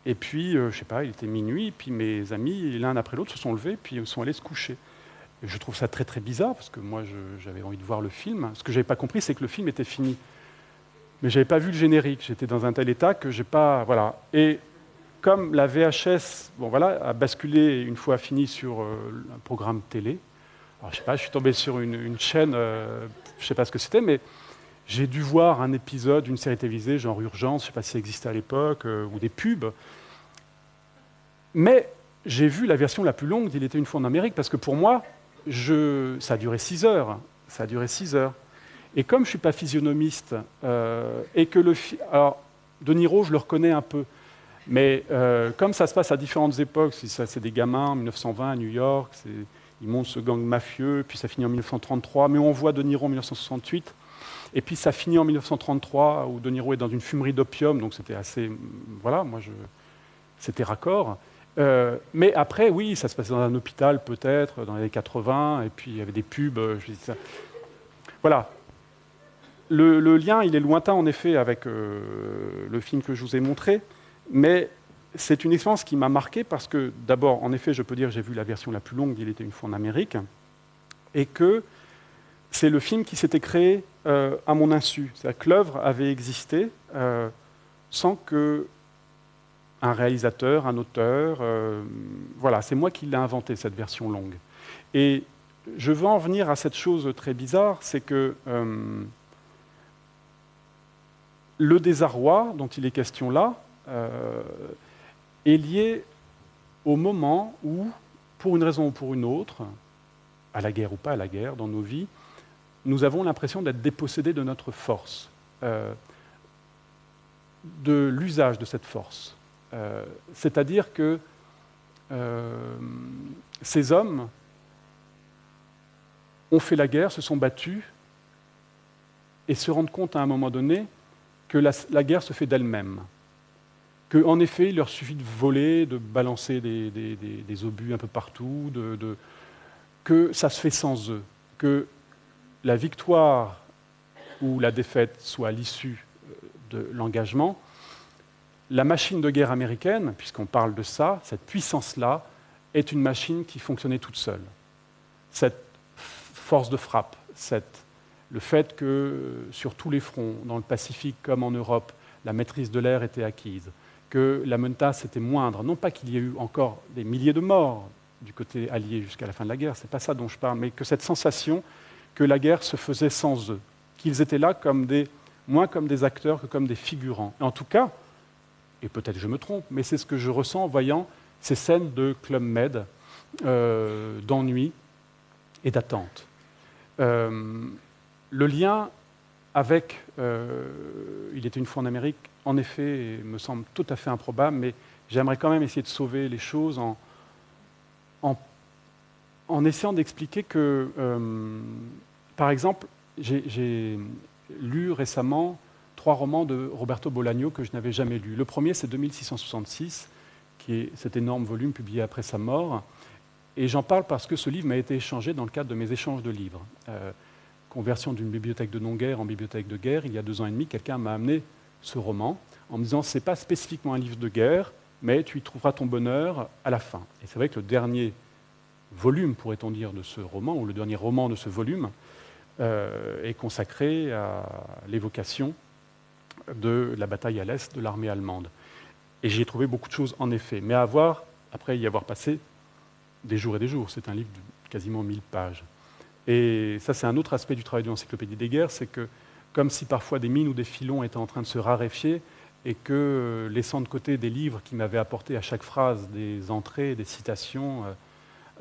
S1: Et puis, je ne sais pas, il était minuit, puis mes amis, l'un après l'autre, se sont levés, puis ils sont allés se coucher. Et je trouve ça très très bizarre, parce que moi, j'avais envie de voir le film. Ce que je n'avais pas compris, c'est que le film était fini. Mais je n'avais pas vu le générique. J'étais dans un tel état que je n'ai pas... Voilà. Et comme la VHS a basculé une fois fini sur un programme télé, alors, je ne sais pas, je suis tombé sur une chaîne, je ne sais pas ce que c'était, mais j'ai dû voir un épisode d'une série télévisée, genre Urgence, je ne sais pas si ça existait à l'époque, ou des pubs. Mais j'ai vu la version la plus longue d'Il était une fois en Amérique, parce que pour moi, ça a duré 6 heures. Ça a duré 6 heures. Et comme je ne suis pas physionomiste, et que alors, De Niro, je le reconnais un peu, mais comme ça se passe à différentes époques, c'est des gamins en 1920 à New York, ils montent ce gang mafieux, puis ça finit en 1933, mais on voit De Niro en 1968, et puis ça finit en 1933, où De Niro est dans une fumerie d'opium, donc c'était assez... Voilà, c'était raccord. Mais après, oui, ça se passait dans un hôpital peut-être, dans les années 80, et puis il y avait des pubs, je dis ça. Voilà. Le lien, il est lointain en effet avec le film que je vous ai montré, mais c'est une expérience qui m'a marqué parce que, d'abord, en effet, je peux dire que j'ai vu la version la plus longue d'Il était une fois en Amérique, et que c'est le film qui s'était créé à mon insu. C'est-à-dire que l'œuvre avait existé sans que un réalisateur, un auteur, voilà, c'est moi qui l'ai inventé, cette version longue. Et je veux en venir à cette chose très bizarre, c'est que le désarroi dont il est question là est lié au moment où, pour une raison ou pour une autre, à la guerre ou pas à la guerre, dans nos vies, nous avons l'impression d'être dépossédés de notre force, de l'usage de cette force. C'est-à-dire que ces hommes ont fait la guerre, se sont battus, et se rendent compte à un moment donné que la guerre se fait d'elle-même. Qu'en effet, il leur suffit de voler, de balancer des obus un peu partout, que ça se fait sans eux, que la victoire ou la défaite soit l'issue de l'engagement. La machine de guerre américaine, puisqu'on parle de ça, cette puissance-là, est une machine qui fonctionnait toute seule. Cette force de frappe, le fait que sur tous les fronts, dans le Pacifique comme en Europe, la maîtrise de l'air était acquise, que la menace était moindre, non pas qu'il y ait eu encore des milliers de morts du côté allié jusqu'à la fin de la guerre, ce n'est pas ça dont je parle, mais que cette sensation que la guerre se faisait sans eux, qu'ils étaient là moins comme des acteurs que comme des figurants. Et en tout cas, et peut-être je me trompe, mais c'est ce que je ressens en voyant ces scènes de Club Med, d'ennui et d'attente. Le lien avec Il était une fois en Amérique, en effet, me semble tout à fait improbable, mais j'aimerais quand même essayer de sauver les choses en essayant d'expliquer que, par exemple, j'ai lu récemment 3 romans de Roberto Bolaño que je n'avais jamais lus. Le premier, c'est 2666, qui est cet énorme volume publié après sa mort. Et j'en parle parce que ce livre m'a été échangé dans le cadre de mes échanges de livres. Conversion d'une bibliothèque de non-guerre en bibliothèque de guerre, il y a 2 ans et demi, quelqu'un m'a amené ce roman en me disant « ce n'est pas spécifiquement un livre de guerre, mais tu y trouveras ton bonheur à la fin. Et c'est vrai que le dernier volume, pourrait-on dire, de ce roman, ou le dernier roman de ce volume, est consacré à l'évocation de la bataille à l'Est de l'armée allemande. Et j'y ai trouvé beaucoup de choses, en effet, mais après y avoir passé des jours et des jours. C'est un livre de quasiment 1000 pages. Et ça, c'est un autre aspect du travail de l'Encyclopédie des guerres, c'est que, comme si parfois des mines ou des filons étaient en train de se raréfier, et que, laissant de côté des livres qui m'avaient apporté à chaque phrase des entrées, des citations,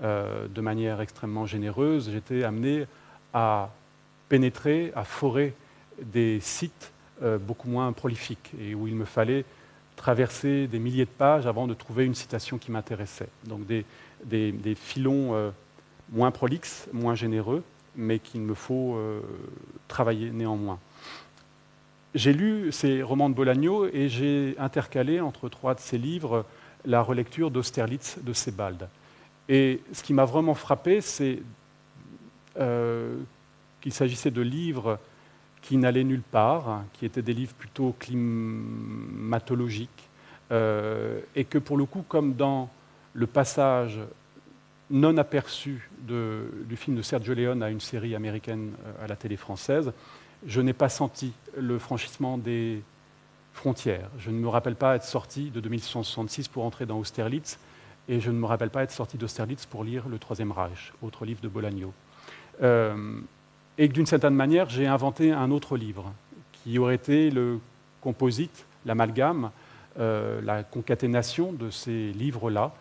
S1: de manière extrêmement généreuse, j'étais amené à pénétrer, à forer des sites beaucoup moins prolifiques, et où il me fallait traverser des milliers de pages avant de trouver une citation qui m'intéressait. Donc des filons moins prolixes, moins généreux, mais qu'il me faut travailler néanmoins. J'ai lu ces romans de Bolaño et j'ai intercalé entre 3 de ces livres la relecture d'Austerlitz de Sebald. Et ce qui m'a vraiment frappé, c'est qu'il s'agissait de livres qui n'allaient nulle part, qui étaient des livres plutôt climatologiques, et que pour le coup, comme dans le passage non aperçu du film de Sergio Leone à une série américaine à la télé française, je n'ai pas senti le franchissement des frontières. Je ne me rappelle pas être sorti de 2666 pour entrer dans Austerlitz, et je ne me rappelle pas être sorti d'Austerlitz pour lire Le Troisième Reich, autre livre de Bolaño. Et que d'une certaine manière, j'ai inventé un autre livre, qui aurait été le composite, l'amalgame, la concaténation de ces livres-là,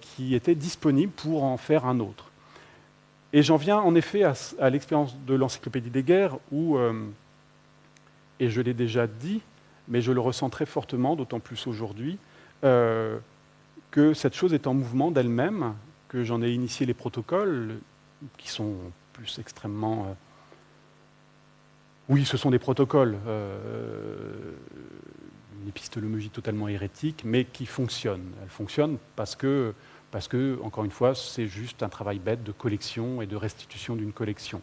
S1: qui était disponible pour en faire un autre. Et j'en viens en effet à l'expérience de l'Encyclopédie des guerres, où, et je l'ai déjà dit, mais je le ressens très fortement, d'autant plus aujourd'hui, que cette chose est en mouvement d'elle-même, que j'en ai initié les protocoles, qui sont plus extrêmement... Oui, ce sont des protocoles, une épistémologie totalement hérétique, mais qui fonctionnent. Elles fonctionnent parce que, encore une fois, c'est juste un travail bête de collection et de restitution d'une collection.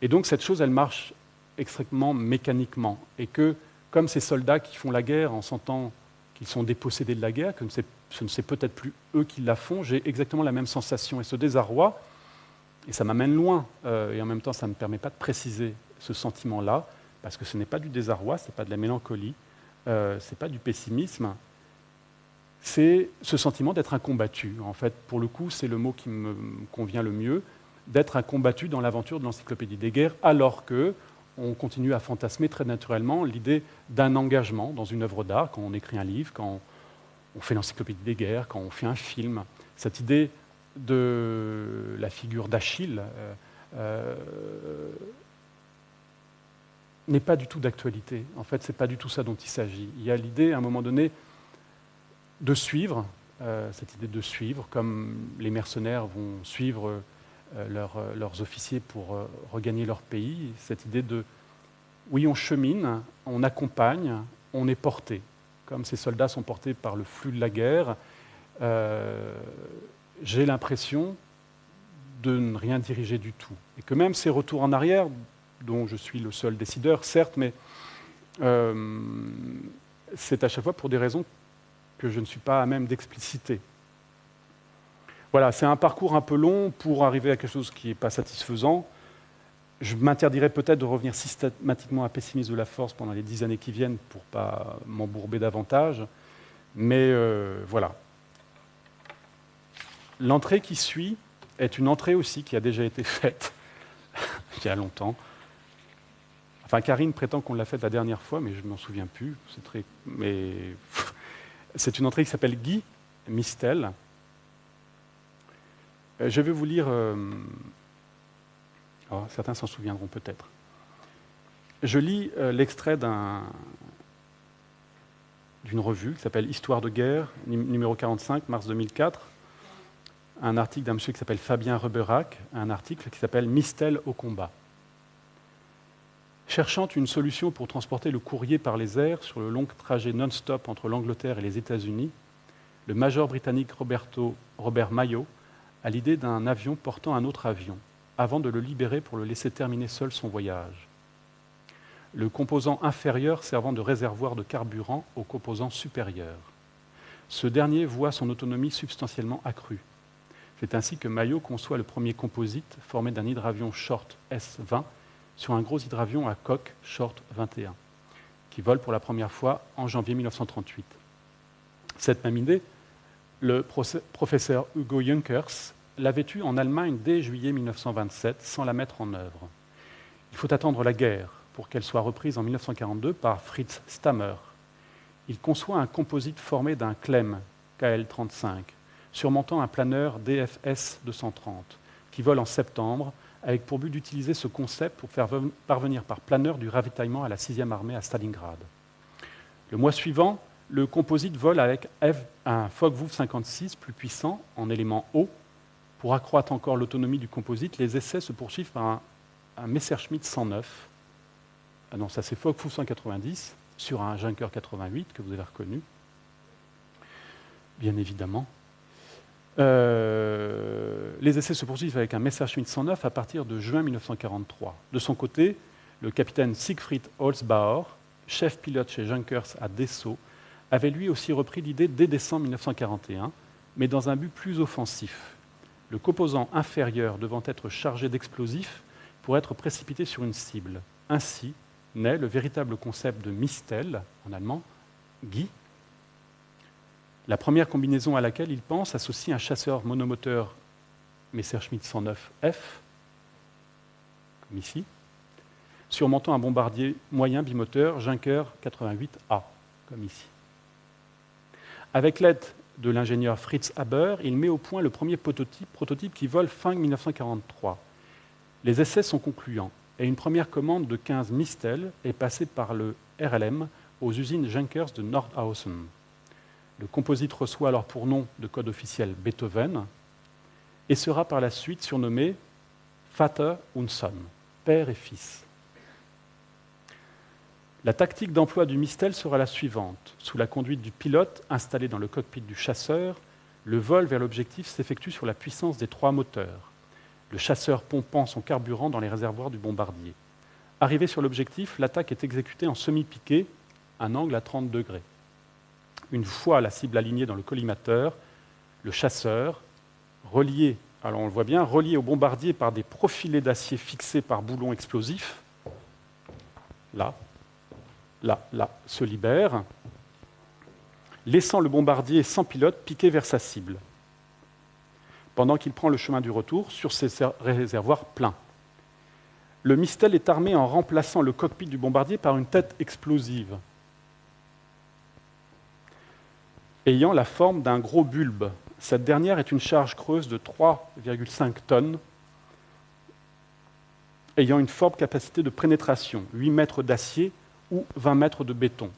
S1: Et donc cette chose, elle marche extrêmement mécaniquement. Et que, comme ces soldats qui font la guerre en sentant qu'ils sont dépossédés de la guerre, que ce ne c'est peut-être plus eux qui la font, j'ai exactement la même sensation. Et ce désarroi, et ça m'amène loin, et en même temps ça ne me permet pas de préciser ce sentiment-là, parce que ce n'est pas du désarroi, ce n'est pas de la mélancolie, ce n'est pas du pessimisme, c'est ce sentiment d'être un combattu. En fait, pour le coup, c'est le mot qui me convient le mieux, d'être un combattu dans l'aventure de l'Encyclopédie des guerres, alors qu'on continue à fantasmer très naturellement l'idée d'un engagement dans une œuvre d'art, quand on écrit un livre, quand on fait l'Encyclopédie des guerres, quand on fait un film. Cette idée de la figure d'Achille n'est pas du tout d'actualité. En fait, ce n'est pas du tout ça dont il s'agit. Il y a l'idée, à un moment donné, de suivre, cette idée de suivre, comme les mercenaires vont suivre leurs officiers pour regagner leur pays, cette idée de, oui, on chemine, on accompagne, on est porté. Comme ces soldats sont portés par le flux de la guerre, j'ai l'impression de ne rien diriger du tout. Et que même ces retours en arrière, dont je suis le seul décideur, certes, mais c'est à chaque fois pour des raisons que je ne suis pas à même d'expliciter. Voilà, c'est un parcours un peu long pour arriver à quelque chose qui n'est pas satisfaisant. Je m'interdirais peut-être de revenir systématiquement à Pessimiste de la Force pendant les 10 années qui viennent pour ne pas m'embourber davantage, mais voilà. L'entrée qui suit est une entrée aussi qui a déjà été faite il y a longtemps. Enfin, Karine prétend qu'on l'a faite la dernière fois, mais je ne m'en souviens plus. C'est une entrée qui s'appelle Guy Mistel. Je vais vous lire... certains s'en souviendront peut-être. Je lis l'extrait d'une revue qui s'appelle Histoire de guerre, numéro 45, mars 2004. Un article d'un monsieur qui s'appelle Fabien Reberac, un article qui s'appelle Mistel au combat. Cherchant une solution pour transporter le courrier par les airs sur le long trajet non-stop entre l'Angleterre et les États-Unis, le major britannique Robert Mayo a l'idée d'un avion portant un autre avion, avant de le libérer pour le laisser terminer seul son voyage. Le composant inférieur servant de réservoir de carburant au composant supérieur. ce dernier voit son autonomie substantiellement accrue. C'est ainsi que Maillot conçoit le premier composite formé d'un hydravion Short S-20 sur un gros hydravion à coque Short 21, qui vole pour la première fois en janvier 1938. Cette même idée, le professeur Hugo Junkers l'avait eue en Allemagne dès juillet 1927 sans la mettre en œuvre. Il faut attendre la guerre pour qu'elle soit reprise en 1942 par Fritz Stammer. Il conçoit un composite formé d'un Klemm KL-35, surmontant un planeur DFS 230, qui vole en septembre, avec pour but d'utiliser ce concept pour faire parvenir par planeur du ravitaillement à la 6e armée à Stalingrad. Le mois suivant, le composite vole avec un Focke-Wulf 56 plus puissant, en élément haut. Pour accroître encore l'autonomie du composite, les essais se poursuivent par un Messerschmitt 109. Ah non, ça c'est Focke-Wulf 190, sur un Junker 88, que vous avez reconnu, bien évidemment. Les essais se poursuivent avec un Messerschmitt 109 à partir de juin 1943. De son côté, le capitaine Siegfried Holzbauer, chef pilote chez Junkers à Dessau, avait lui aussi repris l'idée dès décembre 1941, mais dans un but plus offensif. Le composant inférieur devant être chargé d'explosifs pour être précipité sur une cible. Ainsi naît le véritable concept de Mistel, en allemand, Guy. La première combinaison à laquelle il pense associe un chasseur monomoteur Messerschmitt 109F, comme ici, surmontant un bombardier moyen bimoteur Junker 88A, comme ici. Avec l'aide de l'ingénieur Fritz Haber, il met au point le premier prototype qui vole fin 1943. Les essais sont concluants et une première commande de 15 Mistel est passée par le RLM aux usines Junkers de Nordhausen. Le composite reçoit alors pour nom de code officiel Beethoven et sera par la suite surnommé Vater und Sohn, père et fils. La tactique d'emploi du Mistel sera la suivante. Sous la conduite du pilote, installé dans le cockpit du chasseur, le vol vers l'objectif s'effectue sur la puissance des 3 moteurs, le chasseur pompant son carburant dans les réservoirs du bombardier. Arrivé sur l'objectif, l'attaque est exécutée en semi-piqué, un angle à 30 degrés. Une fois la cible alignée dans le collimateur, le chasseur, relié, alors on le voit bien, relié au bombardier par des profilés d'acier fixés par boulons explosifs, là, se libère, laissant le bombardier sans pilote piquer vers sa cible, pendant qu'il prend le chemin du retour sur ses réservoirs pleins. Le Mistel est armé en remplaçant le cockpit du bombardier par une tête explosive, ayant la forme d'un gros bulbe. Cette dernière est une charge creuse de 3,5 tonnes, ayant une forte capacité de pénétration, 8 mètres d'acier ou 20 mètres de béton.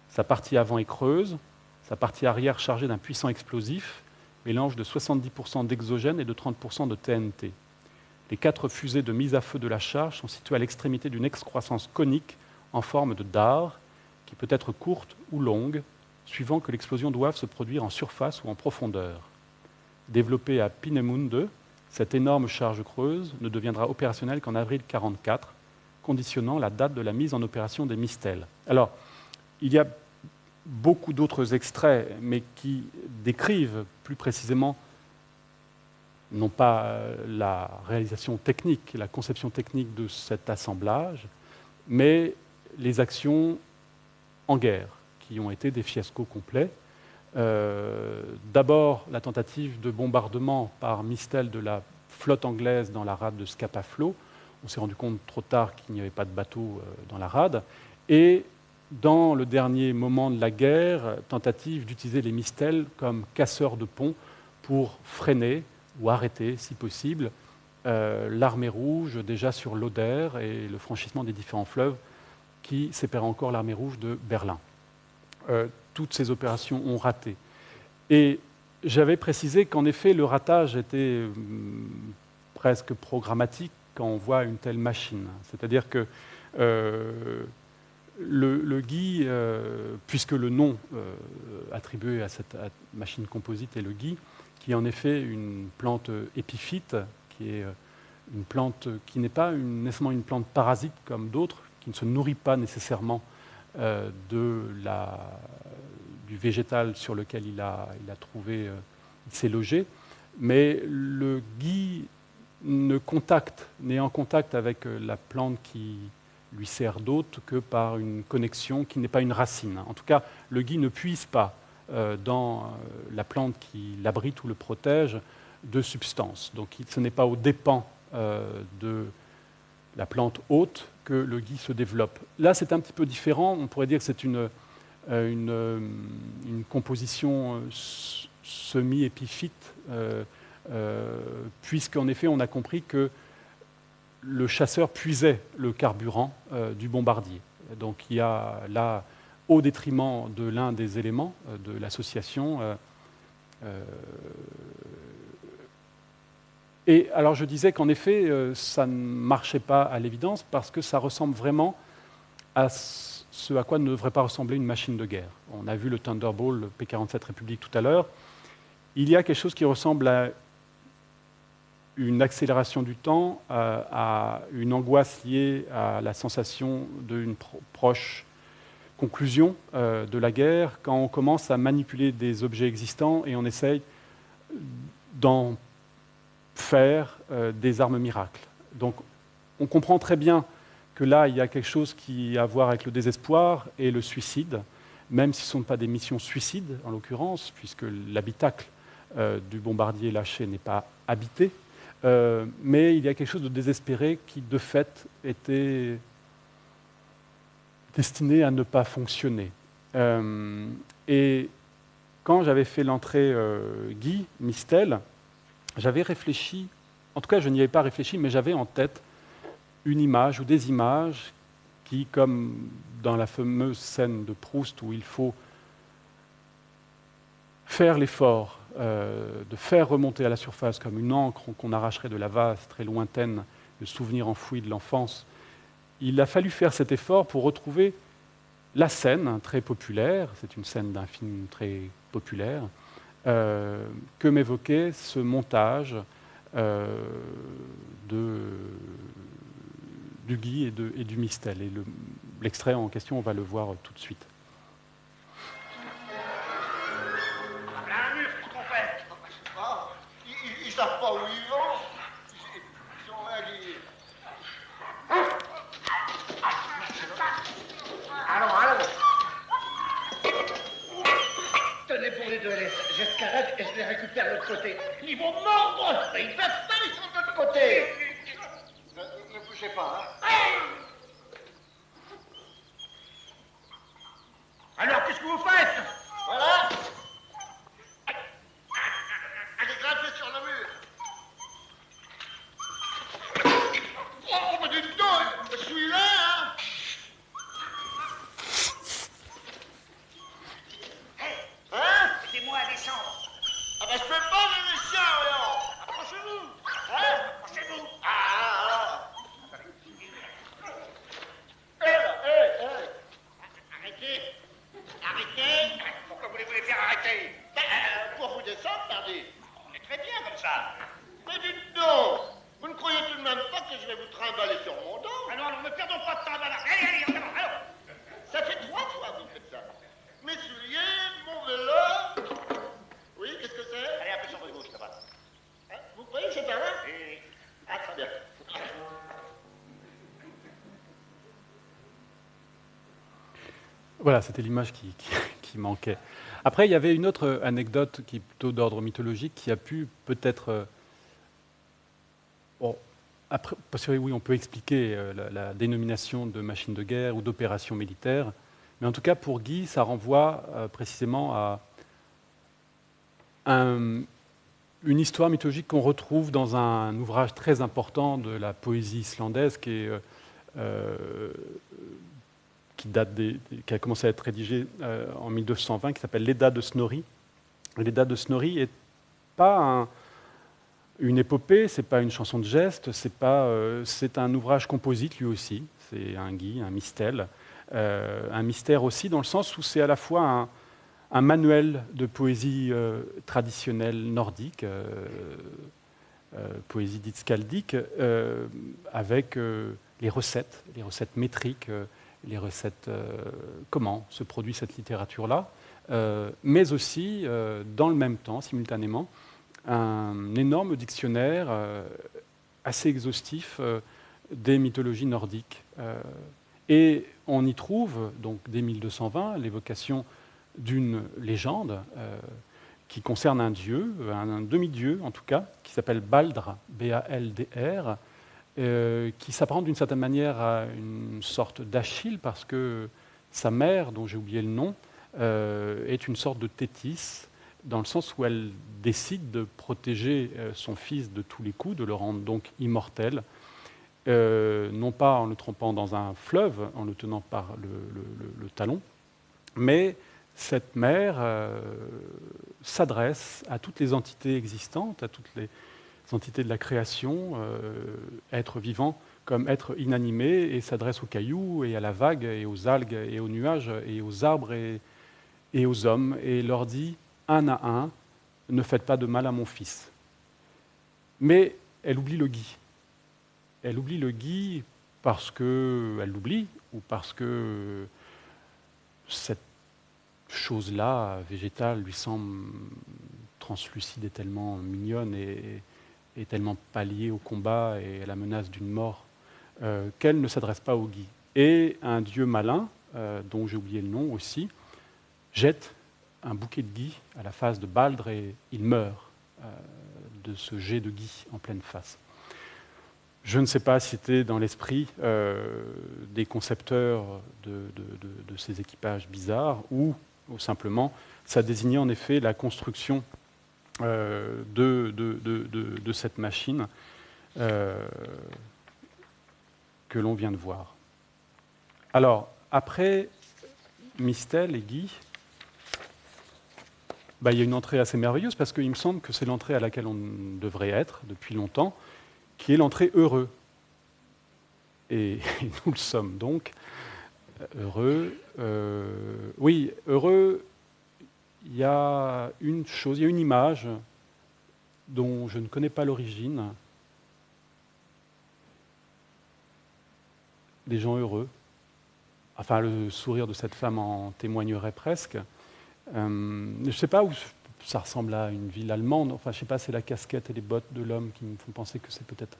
S1: Sa partie avant est creuse, sa partie arrière chargée d'un puissant explosif, mélange de 70% d'exogène et de 30% de TNT. Les 4 fusées de mise à feu de la charge sont situées à l'extrémité d'une excroissance conique en forme de dard, qui peut être courte ou longue, suivant que l'explosion doive se produire en surface ou en profondeur. Développée à Peenemünde, cette énorme charge creuse ne deviendra opérationnelle qu'en avril 1944, conditionnant la date de la mise en opération des Mistel. Alors, il y a beaucoup d'autres extraits, mais qui décrivent plus précisément non pas la réalisation technique, la conception technique de cet assemblage, mais les actions en guerre, qui ont été des fiascos complets. D'abord, la tentative de bombardement par Mistel de la flotte anglaise dans la rade de Scapa Flow. On s'est rendu compte trop tard qu'il n'y avait pas de bateau dans la rade. Et dans le dernier moment de la guerre, tentative d'utiliser les Mistel comme casseurs de ponts pour freiner ou arrêter, si possible, l'armée rouge déjà sur l'Oder et le franchissement des différents fleuves qui séparaient encore l'armée rouge de Berlin. Toutes ces opérations ont raté. Et j'avais précisé qu'en effet, le ratage était presque programmatique quand on voit une telle machine. C'est-à-dire que le Guy, puisque le nom attribué à cette machine composite est le Guy, qui est en effet une plante épiphyte, qui est une plante qui n'est pas nécessairement une plante parasite comme d'autres, qui ne se nourrit pas nécessairement de du végétal sur lequel il s'est logé. Mais le gui n'est en contact avec la plante qui lui sert d'hôte que par une connexion qui n'est pas une racine. En tout cas, le gui ne puise pas dans la plante qui l'abrite ou le protège de substance. Donc ce n'est pas aux dépens de la plante hôte que le gui se développe. Là, c'est un petit peu différent. On pourrait dire que c'est une composition semi-épiphyte, puisqu'en effet, on a compris que le chasseur puisait le carburant du bombardier. Donc il y a là, au détriment de l'un des éléments de l'association, et alors je disais qu'en effet, ça ne marchait pas à l'évidence parce que ça ressemble vraiment à ce à quoi ne devrait pas ressembler une machine de guerre. On a vu le Thunderbolt, le P-47 République tout à l'heure. Il y a quelque chose qui ressemble à une accélération du temps, à une angoisse liée à la sensation d'une proche conclusion de la guerre, quand on commence à manipuler des objets existants et on essaye d'en faire des armes miracles. Donc on comprend très bien que là, il y a quelque chose qui a à voir avec le désespoir et le suicide, même si ce ne sont pas des missions suicides, en l'occurrence, puisque l'habitacle du bombardier lâché n'est pas habité, mais il y a quelque chose de désespéré qui, de fait, était destiné à ne pas fonctionner. Et quand j'avais fait l'entrée Guy Mistel, j'avais réfléchi, en tout cas je n'y avais pas réfléchi, mais j'avais en tête une image ou des images qui, comme dans la fameuse scène de Proust où il faut faire l'effort de faire remonter à la surface comme une encre qu'on arracherait de la vase très lointaine, le souvenir enfoui de l'enfance, il a fallu faire cet effort pour retrouver la scène très populaire, c'est une scène d'un film très populaire, que m'évoquait ce montage du Guy et du Mistel. Et l'extrait en question, on va le voir tout de suite.
S4: Ils ne savent pas où ils vont. Ils sont là, Allons. Tenez pour les deux, j'escalade et je les récupère de l'autre côté. Ils vont mordre, mais ils peuvent pas, ils sont de l'autre côté. Ne bougez pas, hein. Alors, qu'est-ce que vous faites? Voilà. Allez, grimpez sur le mur. Oh, mais dites donc, celui-là, hein. Hein?
S2: Aidez-moi à descendre.
S4: Ah ben, je peux pas les laisser, voyons. Approchez-vous. Hein?
S2: Approchez-vous.
S4: Arrêtez.
S2: Pourquoi voulez-vous les faire arrêter?
S4: Pour vous descendre, pardi.
S2: On est très bien comme ça.
S4: Mais dites donc, vous ne croyez tout de même pas que je vais vous trimballer sur mon dos?
S2: Alors, ne perdons pas de temps, madame. Allez, en avant, alors.
S4: Ça fait 3 fois que vous faites ça. Mes souliers, mon vélo. Oui, qu'est-ce que c'est?
S2: Allez, un peu sur votre gauche, ça va.
S4: Hein? Vous croyez que c'est par là?
S2: Oui.
S4: Ah, très bien.
S1: Voilà, c'était l'image qui manquait. Après, il y avait une autre anecdote qui est plutôt d'ordre mythologique qui a pu peut-être... après, parce que oui, on peut expliquer la dénomination de machine de guerre ou d'opération militaire, mais en tout cas, pour Guy, ça renvoie précisément à une histoire mythologique qu'on retrouve dans un ouvrage très important de la poésie islandaise qui a commencé à être rédigé en 1220, qui s'appelle l'Edda de Snorri. L'Edda de Snorri n'est pas une épopée, ce n'est pas une chanson de geste, c'est un ouvrage composite lui aussi, c'est un Guy, un mistel, un mystère aussi dans le sens où c'est à la fois un manuel de poésie traditionnelle nordique, poésie dite skaldique, avec les recettes métriques, les recettes, comment se produit cette littérature-là, mais aussi, dans le même temps, simultanément, un énorme dictionnaire assez exhaustif des mythologies nordiques. Et on y trouve, donc dès 1220, l'évocation d'une légende qui concerne un dieu, un demi-dieu en tout cas, qui s'appelle Baldr, B-A-L-D-R, qui s'apparente d'une certaine manière à une sorte d'Achille, parce que sa mère, dont j'ai oublié le nom, est une sorte de Thétis, dans le sens où elle décide de protéger son fils de tous les coups, de le rendre donc immortel, non pas en le trempant dans un fleuve, en le tenant par le talon, mais cette mère s'adresse à toutes les entités existantes, à toutes les entités de la création, êtres vivants comme êtres inanimés, et s'adresse aux cailloux, et à la vague, et aux algues, et aux nuages, et aux arbres, et aux hommes, et leur dit, un à un, ne faites pas de mal à mon fils. Mais elle oublie le gui. Elle oublie le gui parce qu'elle l'oublie, ou parce que cette chose-là, végétale, lui semble translucide et tellement mignonne, et tellement pas liée au combat et à la menace d'une mort, qu'elle ne s'adresse pas au gui. Et un dieu malin, dont j'ai oublié le nom aussi, jette un bouquet de gui à la face de Baldr, et il meurt de ce jet de gui en pleine face. Je ne sais pas si c'était dans l'esprit des concepteurs de ces équipages bizarres, ou simplement ça désignait en effet la construction de cette machine que l'on vient de voir. Alors, après Mistel et Guy, il y a une entrée assez merveilleuse, parce qu'il me semble que c'est l'entrée à laquelle on devrait être depuis longtemps, qui est l'entrée heureux. Et nous le sommes donc. Heureux. Oui, heureux, il y a une chose, il y a une image dont je ne connais pas l'origine. Des gens heureux. Enfin, le sourire de cette femme en témoignerait presque. Je ne sais pas où ça ressemble à une ville allemande. Enfin, je ne sais pas, c'est la casquette et les bottes de l'homme qui me font penser que c'est peut-être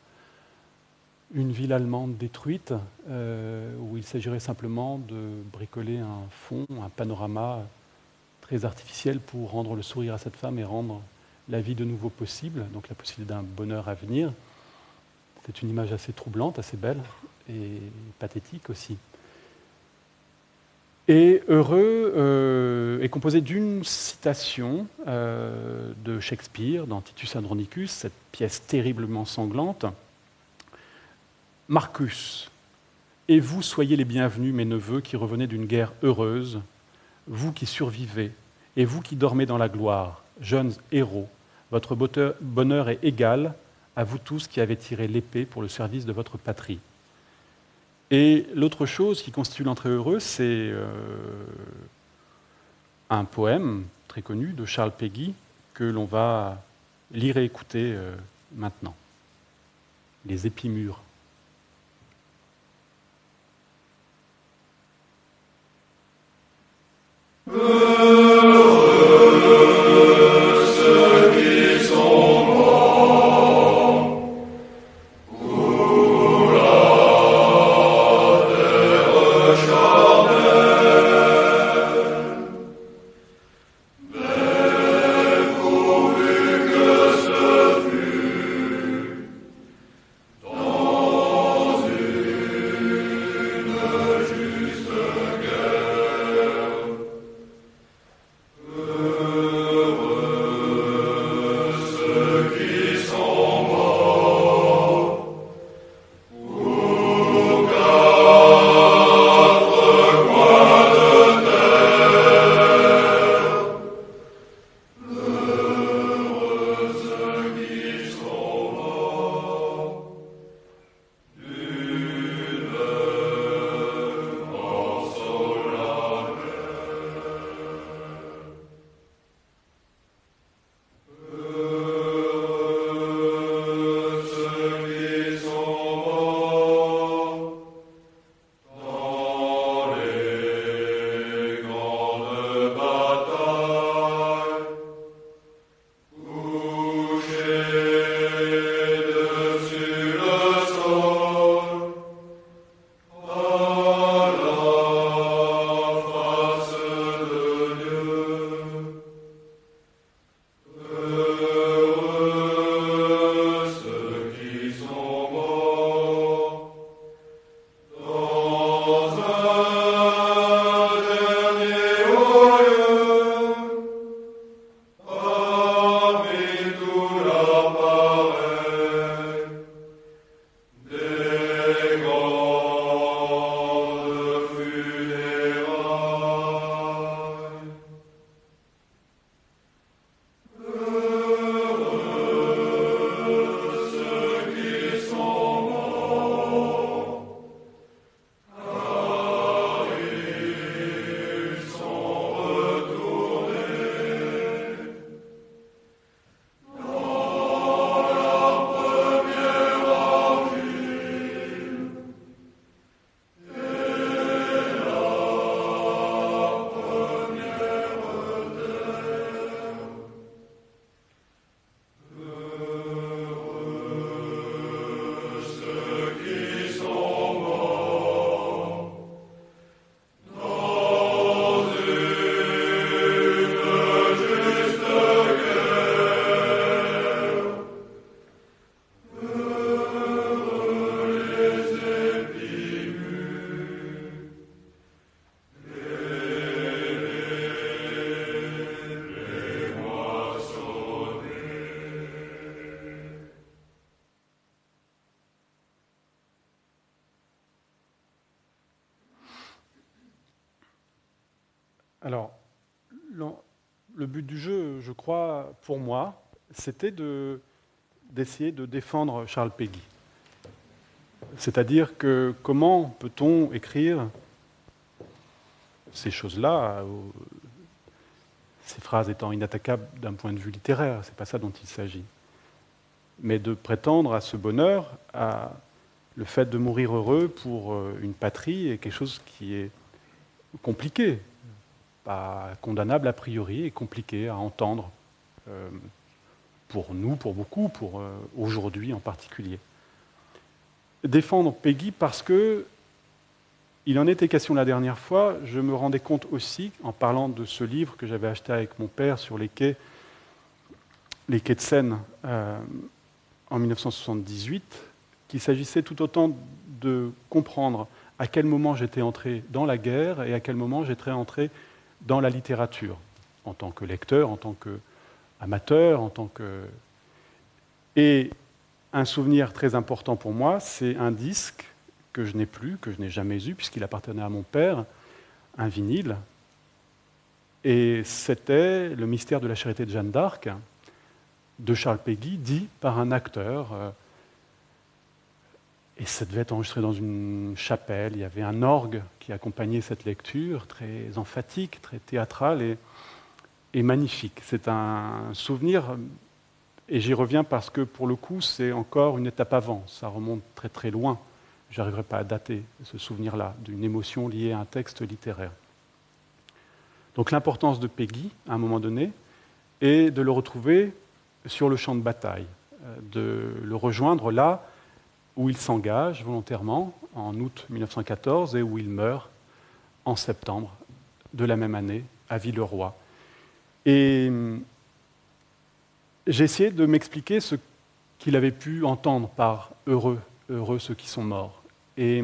S1: une ville allemande détruite, où il s'agirait simplement de bricoler un fond, un panorama très artificiel pour rendre le sourire à cette femme et rendre la vie de nouveau possible, donc la possibilité d'un bonheur à venir. C'est une image assez troublante, assez belle et pathétique aussi. Et heureux est composé d'une citation de Shakespeare dans Titus Andronicus, cette pièce terriblement sanglante. Marcus, et vous soyez les bienvenus, mes neveux, qui revenez d'une guerre heureuse, vous qui survivez, et vous qui dormez dans la gloire, jeunes héros, votre bonheur est égal à vous tous qui avez tiré l'épée pour le service de votre patrie. Et l'autre chose qui constitue l'entrée heureuse, c'est un poème très connu de Charles Péguy que l'on va lire et écouter maintenant. Les épis mûrs. Alors, le but du jeu, je crois, pour moi, c'était d'essayer de défendre Charles Péguy. C'est-à-dire que comment peut-on écrire ces choses-là, ces phrases étant inattaquables d'un point de vue littéraire, c'est pas ça dont il s'agit. Mais de prétendre à ce bonheur, à le fait de mourir heureux pour une patrie est quelque chose qui est compliqué, pas condamnable a priori, et compliqué à entendre pour nous, pour beaucoup, pour aujourd'hui en particulier. Défendre Péguy parce que il en était question la dernière fois, je me rendais compte aussi, en parlant de ce livre que j'avais acheté avec mon père sur les quais de Seine en 1978, qu'il s'agissait tout autant de comprendre à quel moment j'étais entré dans la guerre et à quel moment j'étais entré dans la littérature, en tant que lecteur, en tant qu'amateur, en tant que... Et un souvenir très important pour moi, c'est un disque que je n'ai plus, que je n'ai jamais eu, puisqu'il appartenait à mon père, un vinyle. Et c'était Le mystère de la charité de Jeanne d'Arc, de Charles Péguy, dit par un acteur. Et ça devait être enregistré dans une chapelle. Il y avait un orgue qui accompagnait cette lecture, très emphatique, très théâtrale et magnifique. C'est un souvenir, et j'y reviens parce que pour le coup, c'est encore une étape avant. Ça remonte très très loin. Je n'arriverai pas à dater ce souvenir-là, d'une émotion liée à un texte littéraire. Donc l'importance de Péguy, à un moment donné, est de le retrouver sur le champ de bataille, de le rejoindre là où il s'engage volontairement, en août 1914, et où il meurt en septembre de la même année, à Villeroy. Et j'ai essayé de m'expliquer ce qu'il avait pu entendre par heureux ceux qui sont morts. Et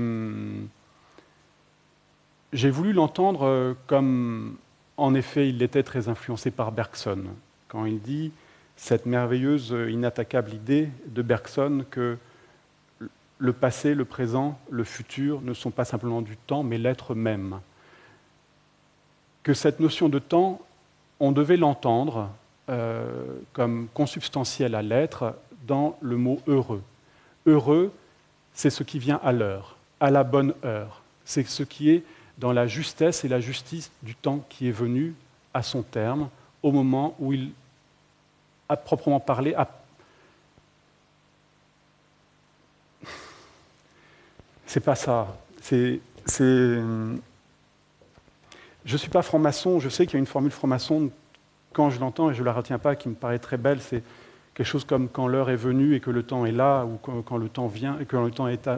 S1: j'ai voulu l'entendre comme, en effet, il était très influencé par Bergson, quand il dit cette merveilleuse, inattaquable idée de Bergson que le passé, le présent, le futur ne sont pas simplement du temps, mais l'être même. Que cette notion de temps, on devait l'entendre comme consubstantielle à l'être dans le mot heureux. Heureux, c'est ce qui vient à l'heure, à la bonne heure. C'est ce qui est dans la justesse et la justice du temps qui est venu à son terme, au moment où il, à proprement parler, C'est pas ça. Je ne suis pas franc-maçon, je sais qu'il y a une formule franc-maçon, quand je l'entends et je ne la retiens pas, qui me paraît très belle, c'est quelque chose comme quand l'heure est venue et que le temps est là, ou quand le temps vient et que le temps est...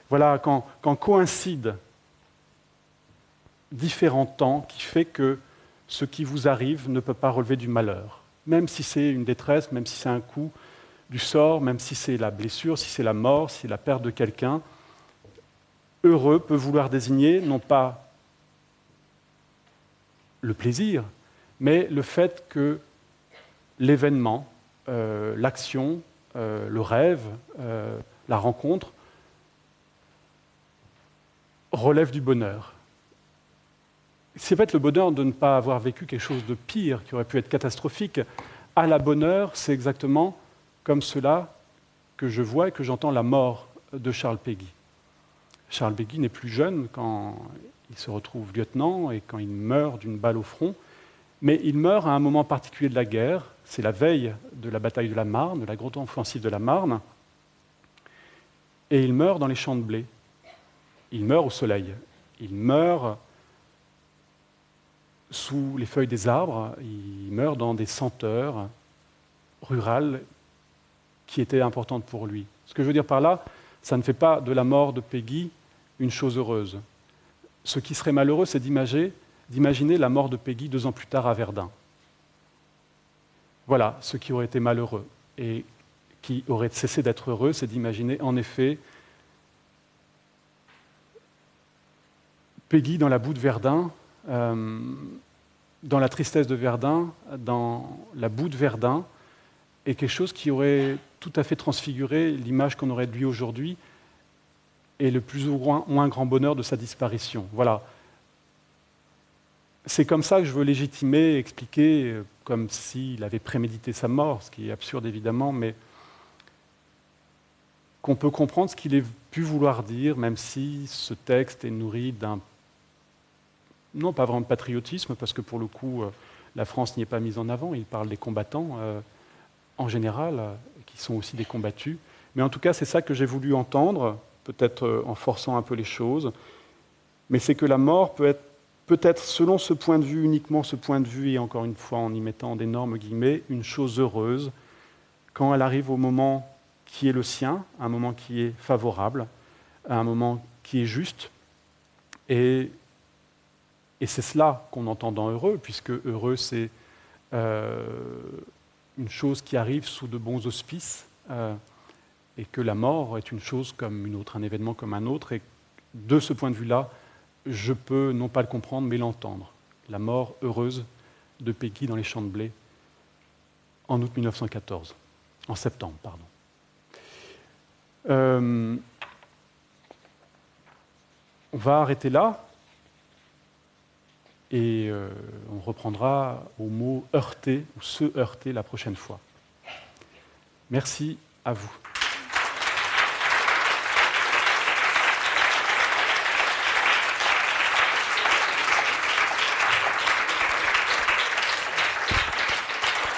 S1: Voilà, quand coïncident différents temps qui fait que ce qui vous arrive ne peut pas relever du malheur. Même si c'est une détresse, même si c'est un coup du sort, même si c'est la blessure, si c'est la mort, si c'est la perte de quelqu'un, heureux peut vouloir désigner non pas le plaisir, mais le fait que l'événement, l'action, le rêve, la rencontre relève du bonheur. C'est peut-être le bonheur de ne pas avoir vécu quelque chose de pire, qui aurait pu être catastrophique. À la bonheur, c'est exactement comme cela que je vois et que j'entends la mort de Charles Péguy. Charles Péguy n'est plus jeune quand il se retrouve lieutenant et quand il meurt d'une balle au front, mais il meurt à un moment particulier de la guerre, c'est la veille de la bataille de la Marne, de la grande offensive de la Marne, et il meurt dans les champs de blé. Il meurt au soleil, il meurt sous les feuilles des arbres, il meurt dans des senteurs rurales qui étaient importantes pour lui. Ce que je veux dire par là, ça ne fait pas de la mort de Péguy une chose heureuse. Ce qui serait malheureux, c'est d'imaginer la mort de Péguy 2 ans plus tard à Verdun. Voilà ce qui aurait été malheureux. Et qui aurait cessé d'être heureux, c'est d'imaginer en effet Péguy dans la boue de Verdun, dans la tristesse de Verdun, dans la boue de Verdun, et quelque chose qui aurait tout à fait transfiguré l'image qu'on aurait de lui aujourd'hui et le plus ou moins grand bonheur de sa disparition. Voilà. c'est comme ça que je veux légitimer, expliquer, comme s'il avait prémédité sa mort, ce qui est absurde évidemment, mais qu'on peut comprendre ce qu'il ait pu vouloir dire, même si ce texte est nourri d'un, non pas vraiment de patriotisme, parce que pour le coup, la France n'y est pas mise en avant, il parle des combattants en général, qui sont aussi des combattus. Mais en tout cas, c'est ça que j'ai voulu entendre, peut-être en forçant un peu les choses, mais c'est que la mort peut-être, selon ce point de vue, uniquement ce point de vue, et encore une fois en y mettant d'énormes guillemets, une chose heureuse, quand elle arrive au moment qui est le sien, un moment qui est favorable, un moment qui est juste. Et c'est cela qu'on entend dans heureux, puisque heureux, c'est une chose qui arrive sous de bons auspices, et que la mort est une chose comme une autre, un événement comme un autre. Et de ce point de vue-là, je peux non pas le comprendre, mais l'entendre. La mort heureuse de Peggy dans les champs de blé en août 1914. En septembre, pardon. On va arrêter là et on reprendra au mot heurter ou se heurter la prochaine fois. Merci à vous.